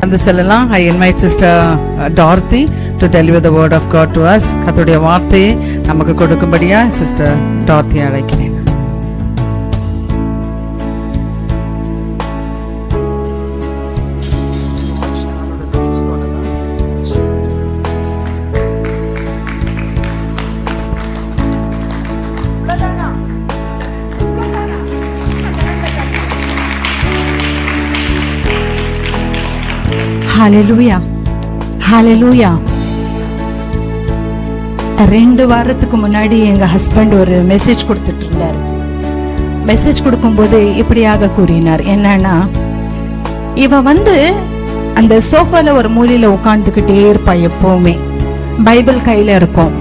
அந்த செல்லலாம். I invite Sister Dorothy to deliver the word of God to us. கர்த்தருடைய வார்த்தையை நமக்கு கொடுக்கும்படியா Sister Dorothy அழைக்கிறேன். ஹalleluya ஹalleluya. 2 வாரத்துக்கு முன்னாடி எங்க ஹஸ்பண்ட் ஒரு மெசேஜ் கொடுத்துட்டு இருந்தார். மெசேஜ் கொடுக்கும்போது இப்படியாக கூறினார், என்னன்னா, இவ அந்த சோஃபால ஒரு மூலையில உட்காந்துக்கிட்டே இருப்பா, எப்பவுமே பைபிள் கையில இருக்கும்,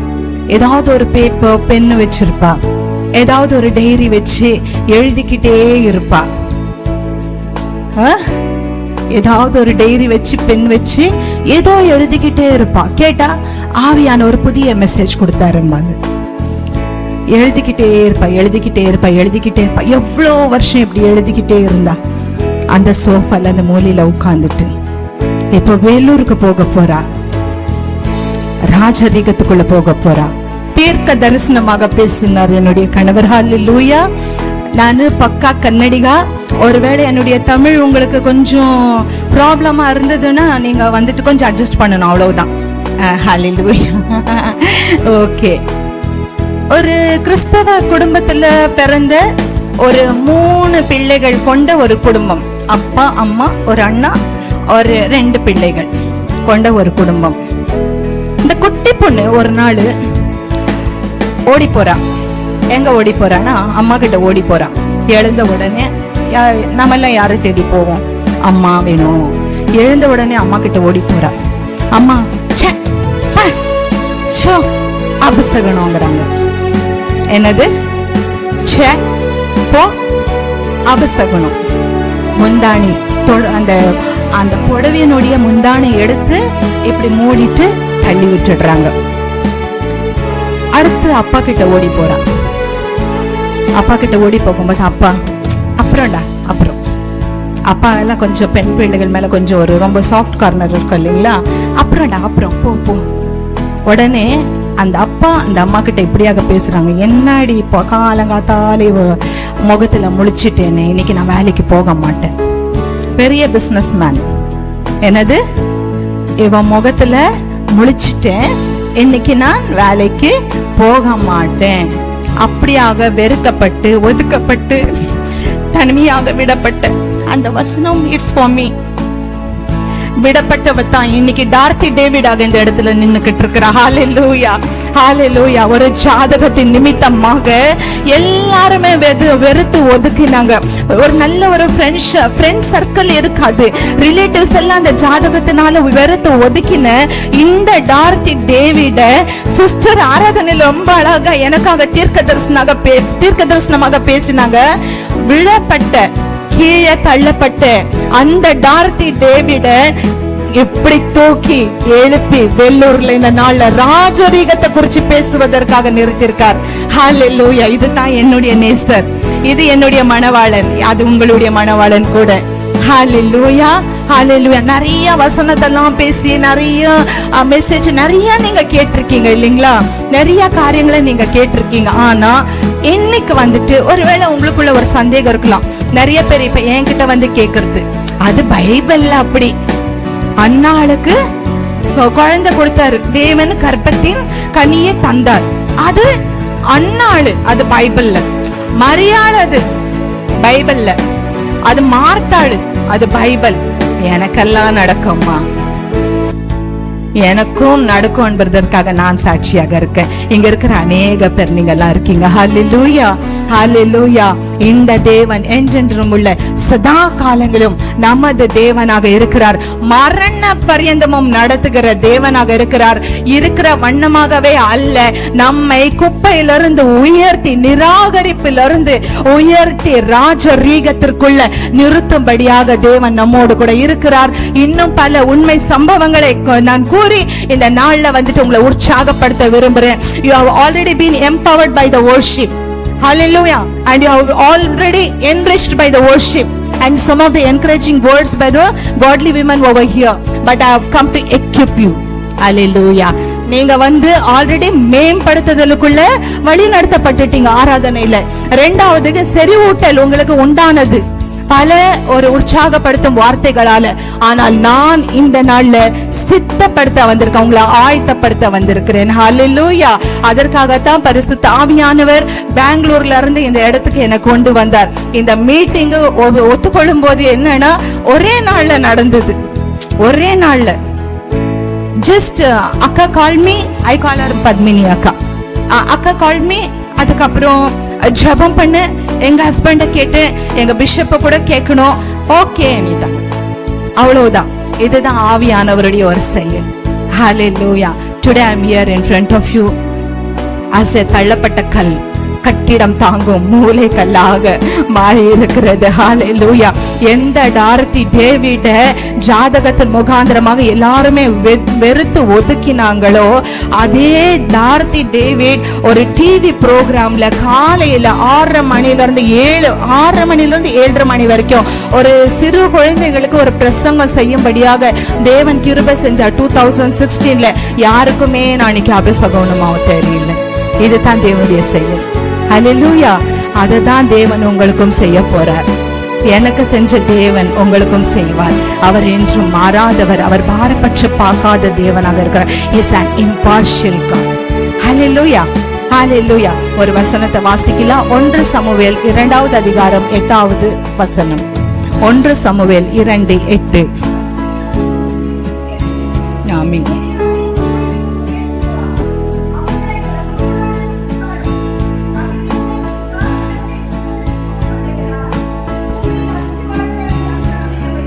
ஏதாவது ஒரு பேப்பர் பென்னு வச்சிருப்பா, ஏதாவது ஒரு டைரி வச்சு எழுதிக்கிட்டே இருப்பா. ஏதாவது ஒரு டைரி வச்சு பென் வச்சு ஏதோ எழுதிக்கிட்டே இருப்பா. கேட்டா ஆவியான ஒரு புதிய மெசேஜ் கொடுத்தாரும்பாங்க. எழுதிக்கிட்டே இருப்பா, எழுதிக்கிட்டே இருப்பா, எழுதிக்கிட்டே இருப்பா. எவ்வளோ வருஷம் இப்படி எழுதிக்கிட்டே இருந்தா அந்த சோஃபால அந்த மூலையில உட்கார்ந்துட்டு. இப்ப வேலூருக்கு போக போறா, ராஜரீகத்துக்குள்ள போக போறா. தீர்க்க தரிசனமாக பேசினார் என்னுடைய கணவர். ஹல்லேலூயா. நானு பக்கா கன்னடிகா. ஒருவேளை என்னுடைய தமிழ் உங்களுக்கு கொஞ்சம் ப்ராப்ளமா இருந்ததுன்னா நீங்க கொஞ்சம் அட்ஜஸ்ட் பண்ணணும், அவ்வளவுதான். ஹல்லேலூயா. ஓகே. ஒரு கிறிஸ்தவ குடும்பத்துல பிறந்த ஒரு 3 பிள்ளைகள் கொண்ட ஒரு குடும்பம். அப்பா, அம்மா, ஒரு அண்ணா, ஒரு 2 பிள்ளைகள் கொண்ட ஒரு குடும்பம். இந்த குட்டி பொண்ணு ஒரு நாள் ஓடி போறா. எங்க ஓடி போறான்னா அம்மா கிட்ட ஓடி போறா. எழுந்த உடனே நம்ம எல்லாம் யாரை தேடி போவோம்? அம்மா வேணும். எழுந்த உடனே அம்மா கிட்ட ஓடி போறா. அம்மா அபசகணுங்கிறாங்க. என்னது? போ அபசகணும். முந்தாணி அந்த அந்த புடவையினுடைய முந்தாணி எடுத்து இப்படி மூடிட்டு தள்ளி விட்டுடுறாங்க. அடுத்து அப்பா கிட்ட ஓடி போறா. அப்பா கிட்ட ஓடி போகும்போது அப்பா அப்புறம் அப்பா எல்லாம் கொஞ்சம் பெண் பிள்ளைகள் மேல கொஞ்சம் ஒரு ரொம்ப சாஃப்ட் கார்னர் இருக்கும் இல்லைங்களா? அப்புறம் போ. உடனே அந்த அப்பா அந்த அம்மா கிட்ட இப்படியாக பேசுறாங்க, என்னடி இப்போ காலங்காத்தாலே முகத்துல முழிச்சிட்டேனே, இன்னைக்கு நான் வேலைக்கு போக மாட்டேன். பெரிய பிசினஸ் மேன். என்னது? இவன் முகத்துல முழிச்சிட்டேன், இன்னைக்கு நான் வேலைக்கு போக மாட்டேன். அப்படியாக வெறுக்கப்பட்டு ஒதுக்கப்பட்டு தனிமையாக விடப்பட்ட அந்த வசனம் இட்ஸ் ஃபார் மீ. விடப்பட்டவ தான் இன்னைக்கு டார்த்தி டேவிடாக இந்த இடத்துல நின்னுக்கிட்டு இருக்கிறா. ஹல்லேலூயா ஹல்லேலூயா. ஒரு ஜாதகத்தின் நிமித்தமாக எல்லாருமே வெறுத்து ஒதுக்கினாங்க. ஒரு நல்ல ஒரு ஃப்ரெண்ட் சர்க்கிள் இருக்காது. ரிலேட்டிவ்ஸ் எல்லாம் அந்த ஜாதகத்தினால வெறுத்து ஒதுக்கின இந்த டார்த்தி டேவிட சிஸ்டர் ஆராதனையில ரொம்ப அழகா எனக்காக தீர்க்க தரிசனமாக பேசினாங்க. விழப்பட்ட, கீழே தள்ளப்பட்ட அந்த டார்த்தி டேவிட எப்படி தூக்கி எழுப்பி வெள்ளூர்ல இந்த நாள்ல ராஜரீகத்தை குறிச்சு பேசுவதற்காக நிறுத்திருக்கார். ஹல்லேலூயா. இதுதான் என்னுடைய நேசர், இது என்னுடைய மணவாளன், அது உங்களுடைய மணவாளன் கூட. ஹல்லேலூயா ஹல்லேலூயா. நிறைய வசனத்தெல்லாம் பேசி நிறைய மெசேஜ் நிறைய நீங்க கேட்டிருக்கீங்க இல்லைங்களா? நிறைய காரியங்களை நீங்க கேட்டிருக்கீங்க. ஆனா இன்னைக்கு ஒருவேளை உங்களுக்குள்ள ஒரு சந்தேகம் இருக்கலாம். நிறைய பேர் இப்ப என்கிட்ட கேக்குறது, அது பைபிள்ல அப்படி அன்னாளுக்கு குழந்தை கொடுத்தாரு, தேவன் கர்ப்பத்தின் கனியை தந்தார், அது அன்னாளு, அது பைபிள்ல. மரியாள் அது பைபிள்ல, அது மார்த்தாளு, அது பைபிள். எனக்கெல்லாம் நடக்கும்மா, எனக்கும் நடக்கும் என்பதற்காக நான் சாட்சியாக இருக்கேன். இங்க இருக்கிற அநேக பேர் நீங்க எல்லாம் இருக்கீங்க. ஹல்லேலூயா ஹல்லேலூயா. இந்த தேவன் என்றென்றும் உள்ள சதா காலங்களும் நமது தேவனாக இருக்கிறார். மரண பரியந்தமும் நடத்துகிற தேவனாக இருக்கிறார். இருக்கிற வண்ணமாகவே அல்ல, நம்மை குப்பையிலிருந்து உயர்த்தி, நிராகரிப்பிலிருந்து உயர்த்தி ராஜரீகத்திற்குள்ள நிறுத்தும்படியாக தேவன் நம்மோடு கூட இருக்கிறார். இன்னும் பல உண்மை சம்பவங்களை நான் கூறி இந்த நாள்ல உங்களை உற்சாகப்படுத்த விரும்புறேன். You have already been empowered by the worship. Hallelujah. And you have already enriched by the worship. and some of the encouraging words by the godly women over here, but I have come to equip you. Hallelujah. நீங்க already மேம்படுத்துதலுக்குள்ள வழி நடத்தப்பட்டுட்டீங்க ஆராதனையில. ரெண்டாவது செறிவூட்டல் உங்களுக்கு உண்டானது பல ஒரு உற்சாகப்படுத்தும் வார்த்தைகளால. ஆனால் நான் இந்த நாள்ல சித்தப்படுத்த வந்திருக்கேன், உங்களை ஆயத்தப்படுத்த வந்திருக்கிறேன். ஹல்லேலூயா. அதற்காகத்தான் பரிசுத்த ஆவியானவர் பெங்களூர்ல இருந்து இந்த இடத்துக்கு என்னை கொண்டு வந்தார். இந்த மீட்டிங் ஒத்துக்கொள்ளும் போது என்னன்னா ஒரே நாள்ல நடந்தது. ஒரே நாள்ல ஜஸ்ட் அக்கா கால் மீ, ஐ கால் ஹர் பத்மினி அக்கா. அக்கா கால் மீ. அதுக்கப்புறம் ஜெபம் பண்ண எங்க ஹஸ்பண்ட கேட்டு எங்க பிஷப்ப கூட கேட்கணும். ஓகே நீதான், அவ்வளவுதான். இதுதான் ஆவியானவருடைய ஒரு செயல். Hallelujah. Today I am here in front of you as a தள்ளப்பட்ட கல் கட்டிடம் தாங்கும் மூளை கல்லாக மாறி இருக்கிறது. ஹல்லேலூயா. எந்த டார்த்தி டேவிட ஜாதகத்தின் முகாந்திரமாக எல்லாருமே வெறுத்து ஒதுக்கினாங்களோ அதே டார்த்தி டேவிட் ஒரு டிவி ப்ரோக்ராம்ல காலையில 6:30 மணிலிருந்து 7:30 மணி வரைக்கும் ஒரு சிறு குழந்தைகளுக்கு ஒரு பிரசங்கம் செய்யும்படியாக தேவன் கிருபை செஞ்சார். 2016ல யாருக்குமே நாளைக்கு அபிஷேகமாவும் தெரியல. இதுதான் தேவனுடைய செயல். ஹல்லேலூயா. அததான் தேவன் உங்களுக்கும் செய்ய போறார். எனக்கு செஞ்ச தேவன் உங்களுக்கும் செய்வார். அவர் என்றும் மாறாதவர். அவர் பாரபட்ச பார்க்காத தேவனாக இருக்கிறார். Is an impartial God. ஹல்லேலூயா. ஹல்லேலூயா. ஒரு வசனத்தை வாசிக்கலாம். 1 சாமுவேல் 2வது அதிகாரம் 8வது வசனம். 1 சாமுவேல் 2:8. ஆமென்.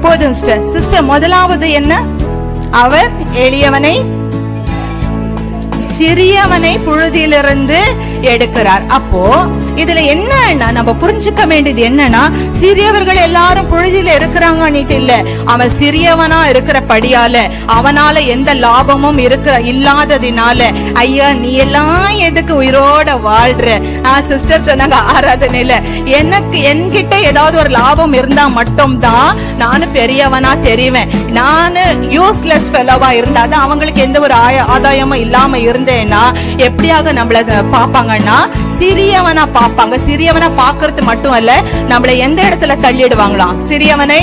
போதும் சிஸ்டர். முதலாவது என்ன? அவர் எளியவனை சிறியவனை புழுதியிலிருந்து எடுக்கிறார். அப்போ இதுல என்னன்னா நம்ம புரிஞ்சுக்க வேண்டியது என்னன்னா சிறியவர்கள் எல்லாரும் புழுதியில இருக்கிறாங்கன்னு இல்ல. அவன் சிறியவனா இருக்கிறபடியால அவனால எந்த லாபமும் இல்லாததினால ஐயா நீ எல்லாம் எதுக்கு உயிரோட வாழ்ற? சிஸ்டர் சொன்னாங்க ஆராதனையில, எனக்கு என்கிட்ட ஏதாவது ஒரு லாபம் இருந்தா மட்டும் தான் நானும் பெரியவனா தெரிவேன். நானு யூஸ்லெஸ் ஃபெலோவா இருந்தாதான் அவங்களுக்கு எந்த ஒரு ஆதாயமும் இல்லாம இருந்தேன்னா எப்படியாக நம்மள பாப்பாங்கன்னா சிறியவனா பாப்பாங்க. சிறியவனா பாக்குறது மட்டும் அல்ல, நம்மள எந்த இடத்துல தள்ளிடுவாங்களாம்? சிறியவனை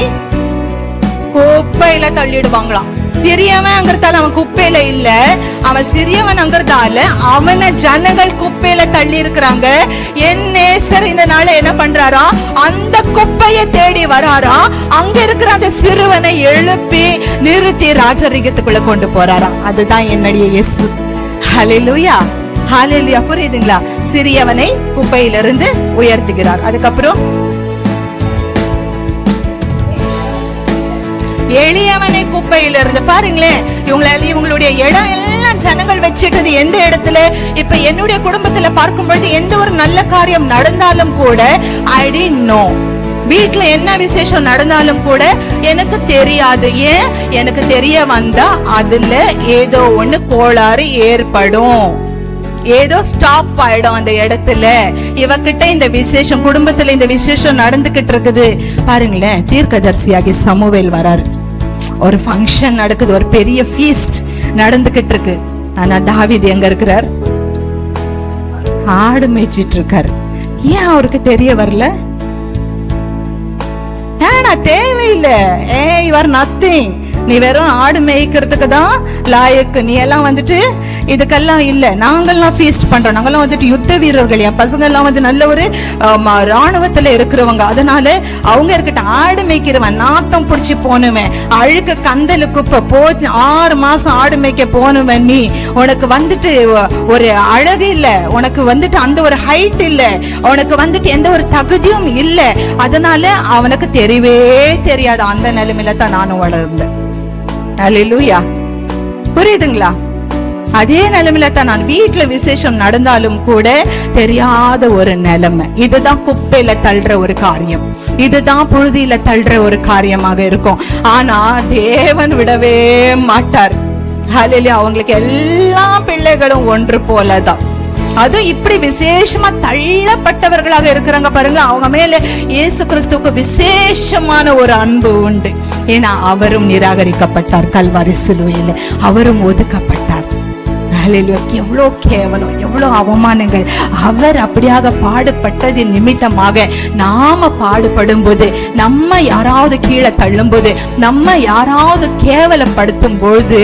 குப்பையில தள்ளிடுவாங்களாம். சிறியவன்ங்கிறதால அவன் குப்பையில இல்ல, அவன் சிறியவன்ங்கிறதால அவனை ஜனங்கள் குப்பையில தள்ளி இருக்கிறாங்க. என் நேசர் இந்த நாள என்ன பண்றாரா? அந்த குப்பையை தேடி வராரா. அங்க இருக்கிற அந்த சிறுவனை எழுப்பி நிறுத்தி ராஜரிகத்துக்குள்ள கொண்டு போறாரா. அதுதான் என்னுடைய இயேசு. ஹல்லேலூயா. ஹல்லேலூயா. புரியுதுங்களா? சிறியவனை குப்பையிலிருந்து உயர்த்துகிறார். அதுக்கப்புறம் எளியவனை குப்பையிலிருந்து. பாருங்களேன், இவங்களுடைய இடம் எல்லாம் ஜனங்கள் வச்சிட்டது எந்த இடத்துல? இப்ப என்னுடைய குடும்பத்துல பார்க்கும்போது எந்த ஒரு நல்ல காரியம் நடந்தாலும் கூட ஐ டிட் நோ. வீட்டுல என்ன விசேஷம் நடந்தாலும் கூட எனக்கு தெரியாது. ஏன் எனக்கு தெரிய வந்தா அதுல ஏதோ ஒண்ணு கோளாறு ஏற்படும், ஏதோ ஸ்டாப் ஆயிடும் அந்த இடத்துல. இவகிட்ட இந்த விசேஷம், குடும்பத்துல இந்த விசேஷம் நடந்துகிட்டு இருக்குது. பாருங்களேன், தீர்க்கதரிசியாகி சமூவேல் வராரு. ஒரு ஃபங்க்ஷன் நடக்குது, ஒரு பெரிய ஃபீஸ்ட் நடந்துகிட்டு இருக்கு. ஆனா தாவீது எங்க இருக்கிறார்? ஆடு மேய்ச்சிட்டு இருக்காரு. ஏன் அவருக்கு தெரிய வரல? தேவையில்லை. You are nothing. நீ வெறும் ஆடு மேய்க்கிறதுக்கு தான் லாயக்கு. நீ எல்லாம் இதுக்கெல்லாம் இல்ல. நாங்கெல்லாம் ஃபீஸ்ட் பண்றோம். நாங்கெல்லாம் யுத்த வீரர்கள். என் பசங்க எல்லாம் நல்ல ஒரு ராணுவத்துல இருக்கிறவங்க. அதனால அவங்க இருக்கட்ட ஆடு மேய்க்கிறவன் நாத்தம் பிடிச்சி போனுவன், அழுக்க கந்தலு குப்பை போ 6 மாசம் ஆடு மேய்க்க போனுவன். நீ உனக்கு ஒரு அழகு இல்ல, உனக்கு அந்த ஒரு ஹைட் இல்ல, உனக்கு எந்த ஒரு தகுதியும் இல்ல. அதனால அவனுக்கு தெரியவே தெரியாது. அந்த நிலைமையில தான் நானும் வளர்ந்தேன். ஹல்லேலூயா. புரியுதுங்களா? அதே நிலைமையில தான் நான் வீட்டுல விசேஷம் நடந்தாலும் கூட தெரியாத ஒரு நிலைமை. இதுதான் குப்பையில தள்ளுற ஒரு காரியம், இதுதான் புழுதியில தள்ளுற ஒரு காரியமாக இருக்கும். ஆனா தேவன் விடவே மாட்டார். ஹல்லேலூயா. அவங்களுக்கு எல்லா பிள்ளைகளும் ஒன்று போலதான். அது இப்படி விசேஷமா தள்ளப்பட்டவர்களாக இருக்கிறாங்க பாருங்க. அவங்க மேல இயேசு கிறிஸ்துவுக்கு விசேஷமான ஒரு அன்பு உண்டு. ஏன்னா அவரும் நிராகரிக்கப்பட்டார் கல்வாரி சிலுவையில், அவரும் ஒதுக்கப்பட்டார். எவ்வளோ கேவலம், எவ்வளோ அவமானங்கள். அவர் அப்படியாக பாடுபட்டது நிமித்தமாக நாம பாடுபடும் போது, நம்ம யாராவது கீழே தள்ளும் போது, நம்ம யாராவது கேவலப்படுத்தும் பொழுது,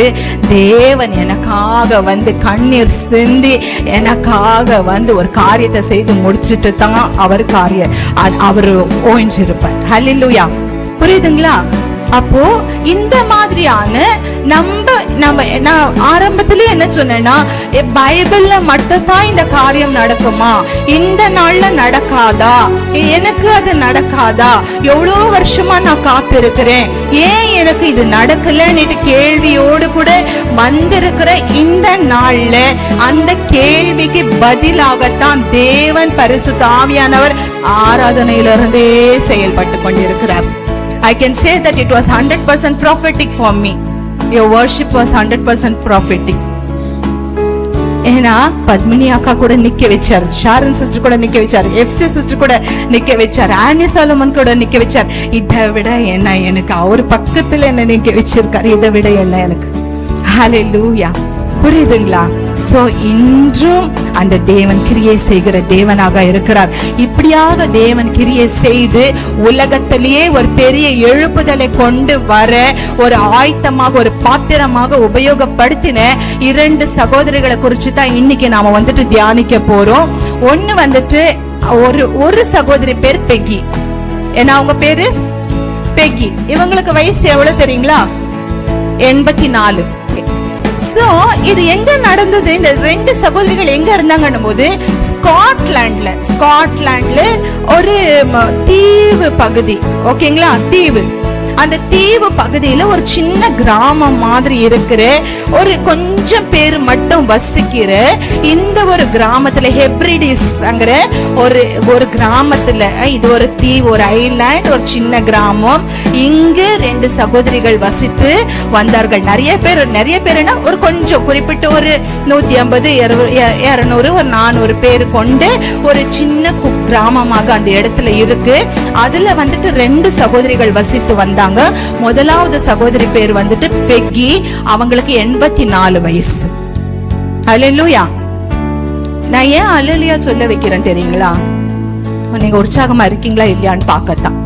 தேவன் எனக்காக வந்து கண்ணீர் சிந்தி எனக்காக வந்து ஒரு காரியத்தை செய்து முடிச்சுட்டு தான் அவர் ஓய்ஞ்சிருப்பார். ஹல்லேலூயா. புரியுதுங்களா? அப்போ இந்த மாதிரியான நான் ஆரம்பத்திலே என்ன சொன்னேன்னா, பைபிள்ல மட்டும் தான் இந்த காரியம் நடக்குமா, இந்த நாள்ல நடக்காதா, எனக்கு அது நடக்காதா, எவ்வளோ வருஷமா நான் காத்திருக்கிறேன், ஏன் எனக்கு இது நடக்கலன்னு கேள்வியோடு கூட வந்திருக்கிற இந்த நாள்ல அந்த கேள்விக்கு பதிலாகத்தான் தேவன் பரிசுத்த ஆவியானவர் ஆராதனையிலிருந்தே செயல்பட்டு கொண்டிருக்கிறார். I can say that it was 100% prophetic for me. Your worship was 100% prophetic. ஏன்னா பத்மினி அக்கா கூட நிக்க வச்சார், ஷாரன் சிஸ்டர் கூட நிக்க வச்சார், எஃப்சி சிஸ்டர் கூட நிக்க வச்சார், ஆனி சாலமன் கூட நிக்க வச்சார். இதை விட என்ன எனக்கு அவர் பக்கத்துல என்ன நிக்க வச்சிருக்காரு, இதை விட என்ன எனக்கு. ஹல்லேலூயா. புரியுதுங்களா? சோ இன்றும் அந்த தேவன் கிரியை செய்கிற தேவனாக இருக்கிறார். இப்படியாக தேவன் கிரியை செய்து உலகத்திலேயே ஒரு பெரிய எழுப்புதலை கொண்டு வர ஒரு ஆயத்தமாக, ஒரு பாத்திரமாக உபயோகப்படுத்தின 2 சகோதரிகளை குறித்து தான் இன்னைக்கு நாம வந்துட்டு தியானிக்க போறோம். ஒண்ணு வந்துட்டு ஒரு சகோதரி பேர் பெக்கி. ஏன்னா அவங்க பேரு பெக்கி. இவங்களுக்கு வயசு எவ்வளவு தெரியுங்களா? 84. சோ இது எங்க நடந்தது? இந்த 2 சகோதரிகள் எங்க இருந்தாங்கன்னும் போது ஸ்காட்லாண்ட்ல ஒரு தீவு பகுதி, ஓகேங்களா, தீவு. அந்த தீவு பகுதியில ஒரு சின்ன கிராமம் மாதிரி இருக்கிற ஒரு கொஞ்சம் பேர் மட்டும் வசிக்கிற இந்த ஒரு கிராமத்துல, ஹெப்ரிடிஸ் அங்கிற ஒரு கிராமத்துல, இது ஒரு தீவு, ஒரு ஐலாண்ட், ஒரு சின்ன கிராமம். இங்கு 2 சகோதரிகள் வசித்து வந்தார்கள். நிறைய பேருனா ஒரு கொஞ்சம் குறிப்பிட்ட ஒரு 150, 200, ஒரு 400 பேர் கொண்டு ஒரு சின்ன கிராமமாக அந்த இடத்துல இருக்கு. அதுல வந்துட்டு 2 சகோதரிகள் வசித்து வந்தாங்க. முதலாவது சகோதரி பேர் வந்துட்டு பெக்கி. அவங்களுக்கு 84 வயசு. அல்லேலூயா. நான் ஏன் அல்லேலூயா சொல்ல வைக்கிறேன் தெரியுங்களா? நீங்க உற்சாகமா இருக்கீங்களா இல்லையான்னு பார்க்கத்தான்.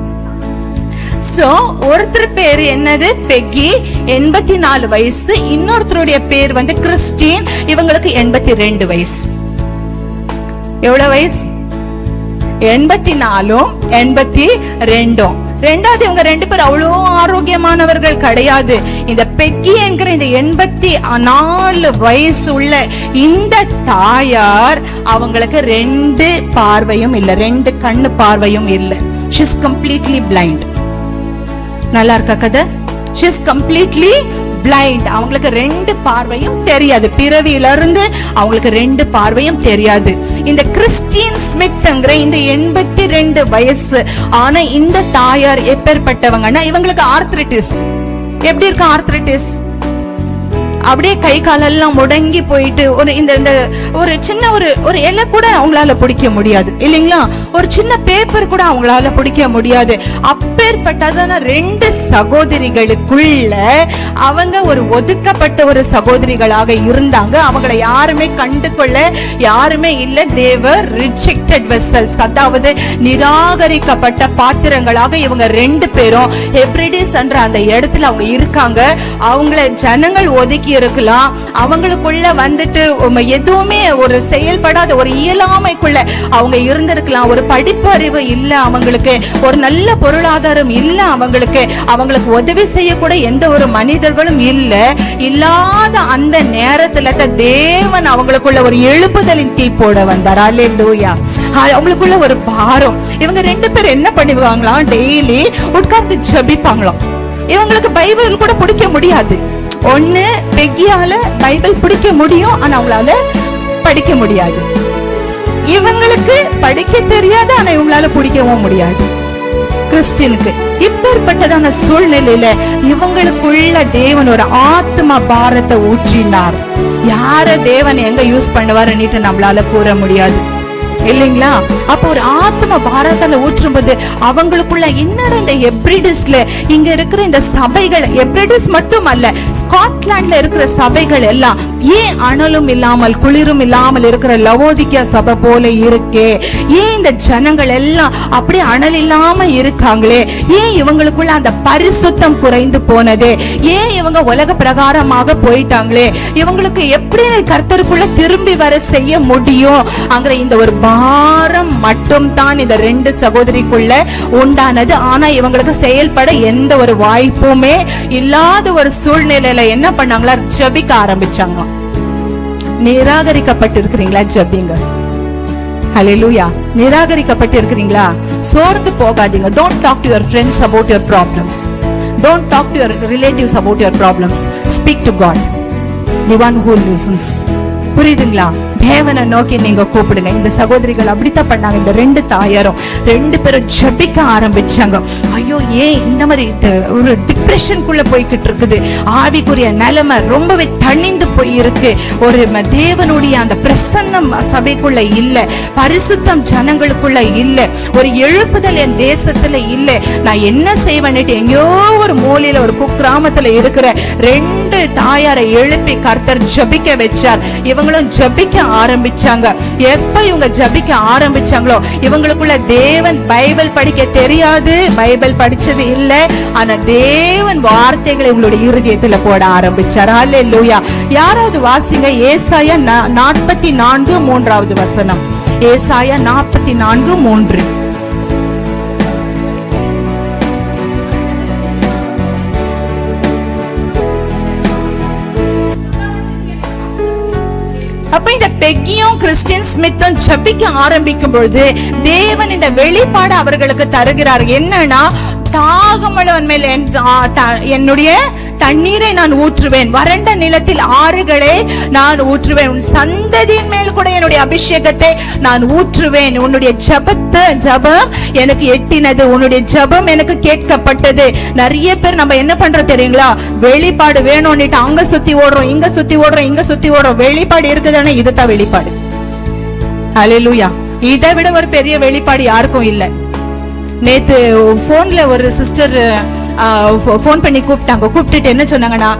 சோ ஒருத்தர் பேர் என்னது? பெக்கி, 84 வயசு. இன்னொருத்தருடைய பேர் வந்து கிறிஸ்டின், இவங்களுக்கு 82 வயசு. எவ்வளவு வயசு? 84, 82. ரெண்டாவது இவங்க 2 பேர் அவ்வளோ ஆரோக்கியமானவர்கள் கிடையாது. இந்த பெக்கி என்கிற இந்த 84 வயசு உள்ள இந்த தாயார், அவங்களுக்கு 2 பார்வையும் இல்ல, 2 கண்ணு பார்வையும் இல்ல. she is completely blind. நல்லா இருக்கா கதை? she is completely blind. அவங்களுக்கு 2 பார்வையும் தெரியாது. பிறவியிலிருந்து அவங்களுக்கு 2 பார்வையும் தெரியாது. இந்த கிறிஸ்டியன் ஸ்மித்ங்கிற இந்த 82 வயசு ஆனா இந்த தாயார் எப்பேற்பட்டவங்கன்னா, இவங்களுக்கு ஆர்த்ரைட்டிஸ். எப்படி இருக்கு ஆர்த்ரைட்டிஸ்? அப்படியே கை காலெல்லாம் முடங்கி போயிட்டு ஒரு சின்ன ஒரு இலை கூட அவங்களால பிடிக்க முடியாது இல்லைங்களா? ஒரு சின்ன பேப்பர் கூட அவங்களால பிடிக்க முடியாது. அப்பேற்பட்டதான 2 சகோதரிகளுக்குள்ள அவங்க ஒரு ஒதுக்கப்பட்ட ஒரு சகோதரிகளாக இருந்தாங்க. அவங்களை யாருமே கண்டு கொள்ள யாருமே இல்ல. தேவர் ரிஜெக்டட் வெசல்ஸ், அதாவது நிராகரிக்கப்பட்ட பாத்திரங்களாக இவங்க 2 பேரும் ஹெப்ரிடிஸ் என்ற அந்த இடத்துல அவங்க இருக்காங்க. அவங்கள ஜனங்கள் ஒதுக்கி இருக்கலாம். அவங்களுக்குள்ள வந்துட்டு எதுவுமே ஒரு செயல்படாத ஒரு இயலாமைக்குள்ள அவங்க இருந்திருக்கலாம். ஒரு படிப்பறிவு இல்ல அவங்களுக்கு, ஒரு நல்ல பொருளாதாரம் இல்ல அவங்களுக்கு உதவி செய்யக்கூட எந்த ஒரு மனிதர்களும் இல்லாத அந்த நேரத்துல தேவன் அவங்களுக்குள்ள ஒரு எழுப்புதலின் தீ போட வந்தார். அல்லேலூயா. அவங்களுக்குள்ள ஒரு பாரம். இவங்க 2 பேர் என்ன பண்ணுவாங்களாம்? டெய்லி உட்கார்ந்து ஜெபிப்பாங்களாம். இவங்களுக்கு பைபிள் கூட பிடிக்க முடியாது. ஒண்ணு பெக்கியால பைபிள் பிடிக்க முடியும், ஆனா அவங்களால படிக்க முடியாது. இவங்களுக்கு படிக்க தெரியாது, ஆனா இவங்களால பிடிக்கவும் முடியாது. கிறிஸ்டினுக்கு. இப்பேற்பட்டதான சூழ்நிலையில இவங்களுக்குள்ள தேவன் ஒரு ஆத்ம பாரத்தை ஊற்றினார். யார தேவன் எங்க யூஸ் பண்ணுவாருன்னுட்டு நம்மளால கூற முடியாது இல்லைங்களா? அப்போ ஒரு ஆத்ம பாரத்தால ஊற்றும் போது அவங்களுக்குள்ள என்னடா இந்த எப்ரிடிஸ்ல இங்க இருக்கிற இந்த சபைகள், எப்ரிடிஸ் மட்டும் அல்ல, ஸ்காட்லாண்ட்ல இருக்கிற சபைகள் எல்லாம் ஏன் அனலும் இல்லாமல் குளிரும் இல்லாமல் இருக்கிற லவோதிக்கா சபை போல இருக்கே? ஏன் இந்த ஜனங்கள் எல்லாம் அப்படியே அனல் இல்லாம இருக்காங்களே? ஏன் இவங்களுக்குள்ள அந்த பரிசுத்தம் குறைந்து போனது? ஏன் இவங்க உலக பிரகாரமாக போயிட்டாங்களே? இவங்களுக்கு எப்படி கர்த்தருக்குள்ள திரும்பி வர செய்ய முடியும்? அங்கிற இந்த ஒரு பாரம் மட்டும் தான் இந்த ரெண்டு சகோதரிக்குள்ள உண்டானது. ஆனா இவங்களுக்கு செயல்பட எந்த ஒரு வாய்ப்புமே இல்லாத ஒரு சூழ்நிலையில என்ன பண்ணாங்களா? ஜெபிக்க ஆரம்பிச்சாங்க. நிராகரிக்கப்பட்டிருக்கிறீங்களா? ஜெபிங்க. ஹல்லேலூயா. நிராகரிக்கப்பட்டிருக்கிறீங்களா? சோர்ந்து போகாதீங்க. Don't talk to your friends about your problems. Don't talk to your relatives about your problems. Speak to God, the one who listens. புரியுதுங்களா? தேவனை நோக்கி நீங்க கூப்பிடுங்க. இந்த சகோதரிகள் அப்படித்தான் பண்ணாங்க. இந்த ரெண்டு தாயாரும் ரெண்டு பேரும் ஜெபிக்க ஆரம்பிச்சாங்க. ஐயோ, ஏன் இந்த மாதிரி ஒரு டிப்ரெஷனுக்குள்ள போய்கிட்டு இருக்குது, ஆவிக்குரிய நிலைமை ரொம்பவே தணிந்து போய் இருக்கு, ஒரு தேவனுடைய அந்த பிரசன்னம் சபைக்குள்ள இல்ல, பரிசுத்தம் ஜனங்களுக்குள்ள இல்ல, ஒரு எழுப்புதல் என் தேசத்துல இல்ல, நான் என்ன செய்வேன்னுட்டு எங்கேயோ ஒரு மூலையில ஒரு குக்கிராமத்துல இருக்கிற ரெண்டு தாயாரை எழுப்பி கர்த்தர் ஜெபிக்க வச்சார். இவங்களும் ஜெபிக்க ஆரம்பிச்சாங்க. எப்ப இவங்க ஜெபிக்க ஆரம்பிச்சாங்களோ இவங்களுக்குள்ள தேவன் பைபிள் படிக்க தெரியாது, பைபிள் படிச்சது இல்ல, ஆனா தேவன் வார்த்தைகளை இவங்களுடைய இருதயத்துல போட ஆரம்பிச்சார். ஹல்லேலூயா. யாராவது வாசிங்க ஏசாயா 44:3 வசனம். ஏசாயா 44:3. அப்ப இந்த பெக்கியும் கிறிஸ்டியன் ஸ்மித்தும் ஜெபிக்க ஆரம்பிக்கும் பொழுது தேவன் இந்த வெளிப்பாடு அவர்களுக்கு தருகிறார். என்னன்னா, தாகமுள்ளவன் மேல் என்னுடைய தண்ணீரை நான் ஊற்றுவேன், வறண்ட நிலத்தில் ஆறுகளை நான் ஊற்றுவேன், உன் சந்ததியின் மேல் கூட என்னுடைய அபிஷேகத்தை நான் ஊற்றுவேன். உன்னுடைய ஜெபம் எனக்கு எட்டினது, உன்னுடைய ஜெபம் எனக்கு கேட்கப்பட்டது. நிறைய பேர் நம்ம என்ன பண்றோம் தெரியுங்களா? வெளிப்பாடு வேணும்னுட்டு அங்க சுத்தி ஓடுறோம், இங்க சுத்தி ஓடுறோம், இங்க சுத்தி ஓடுறோம். வெளிப்பாடு இருக்குதானே? இதுதான் வெளிப்பாடு. ஹல்லேலூயா. இதை விட ஒரு பெரிய வெளிப்பாடு யாருக்கும் இல்லை. நேத்து போன்ல ஒரு சிஸ்டர் போன் பண்ணி கூப்பிட்டாங்க. கூப்பிட்டுட்டு என்ன சொன்னாங்கன்னா,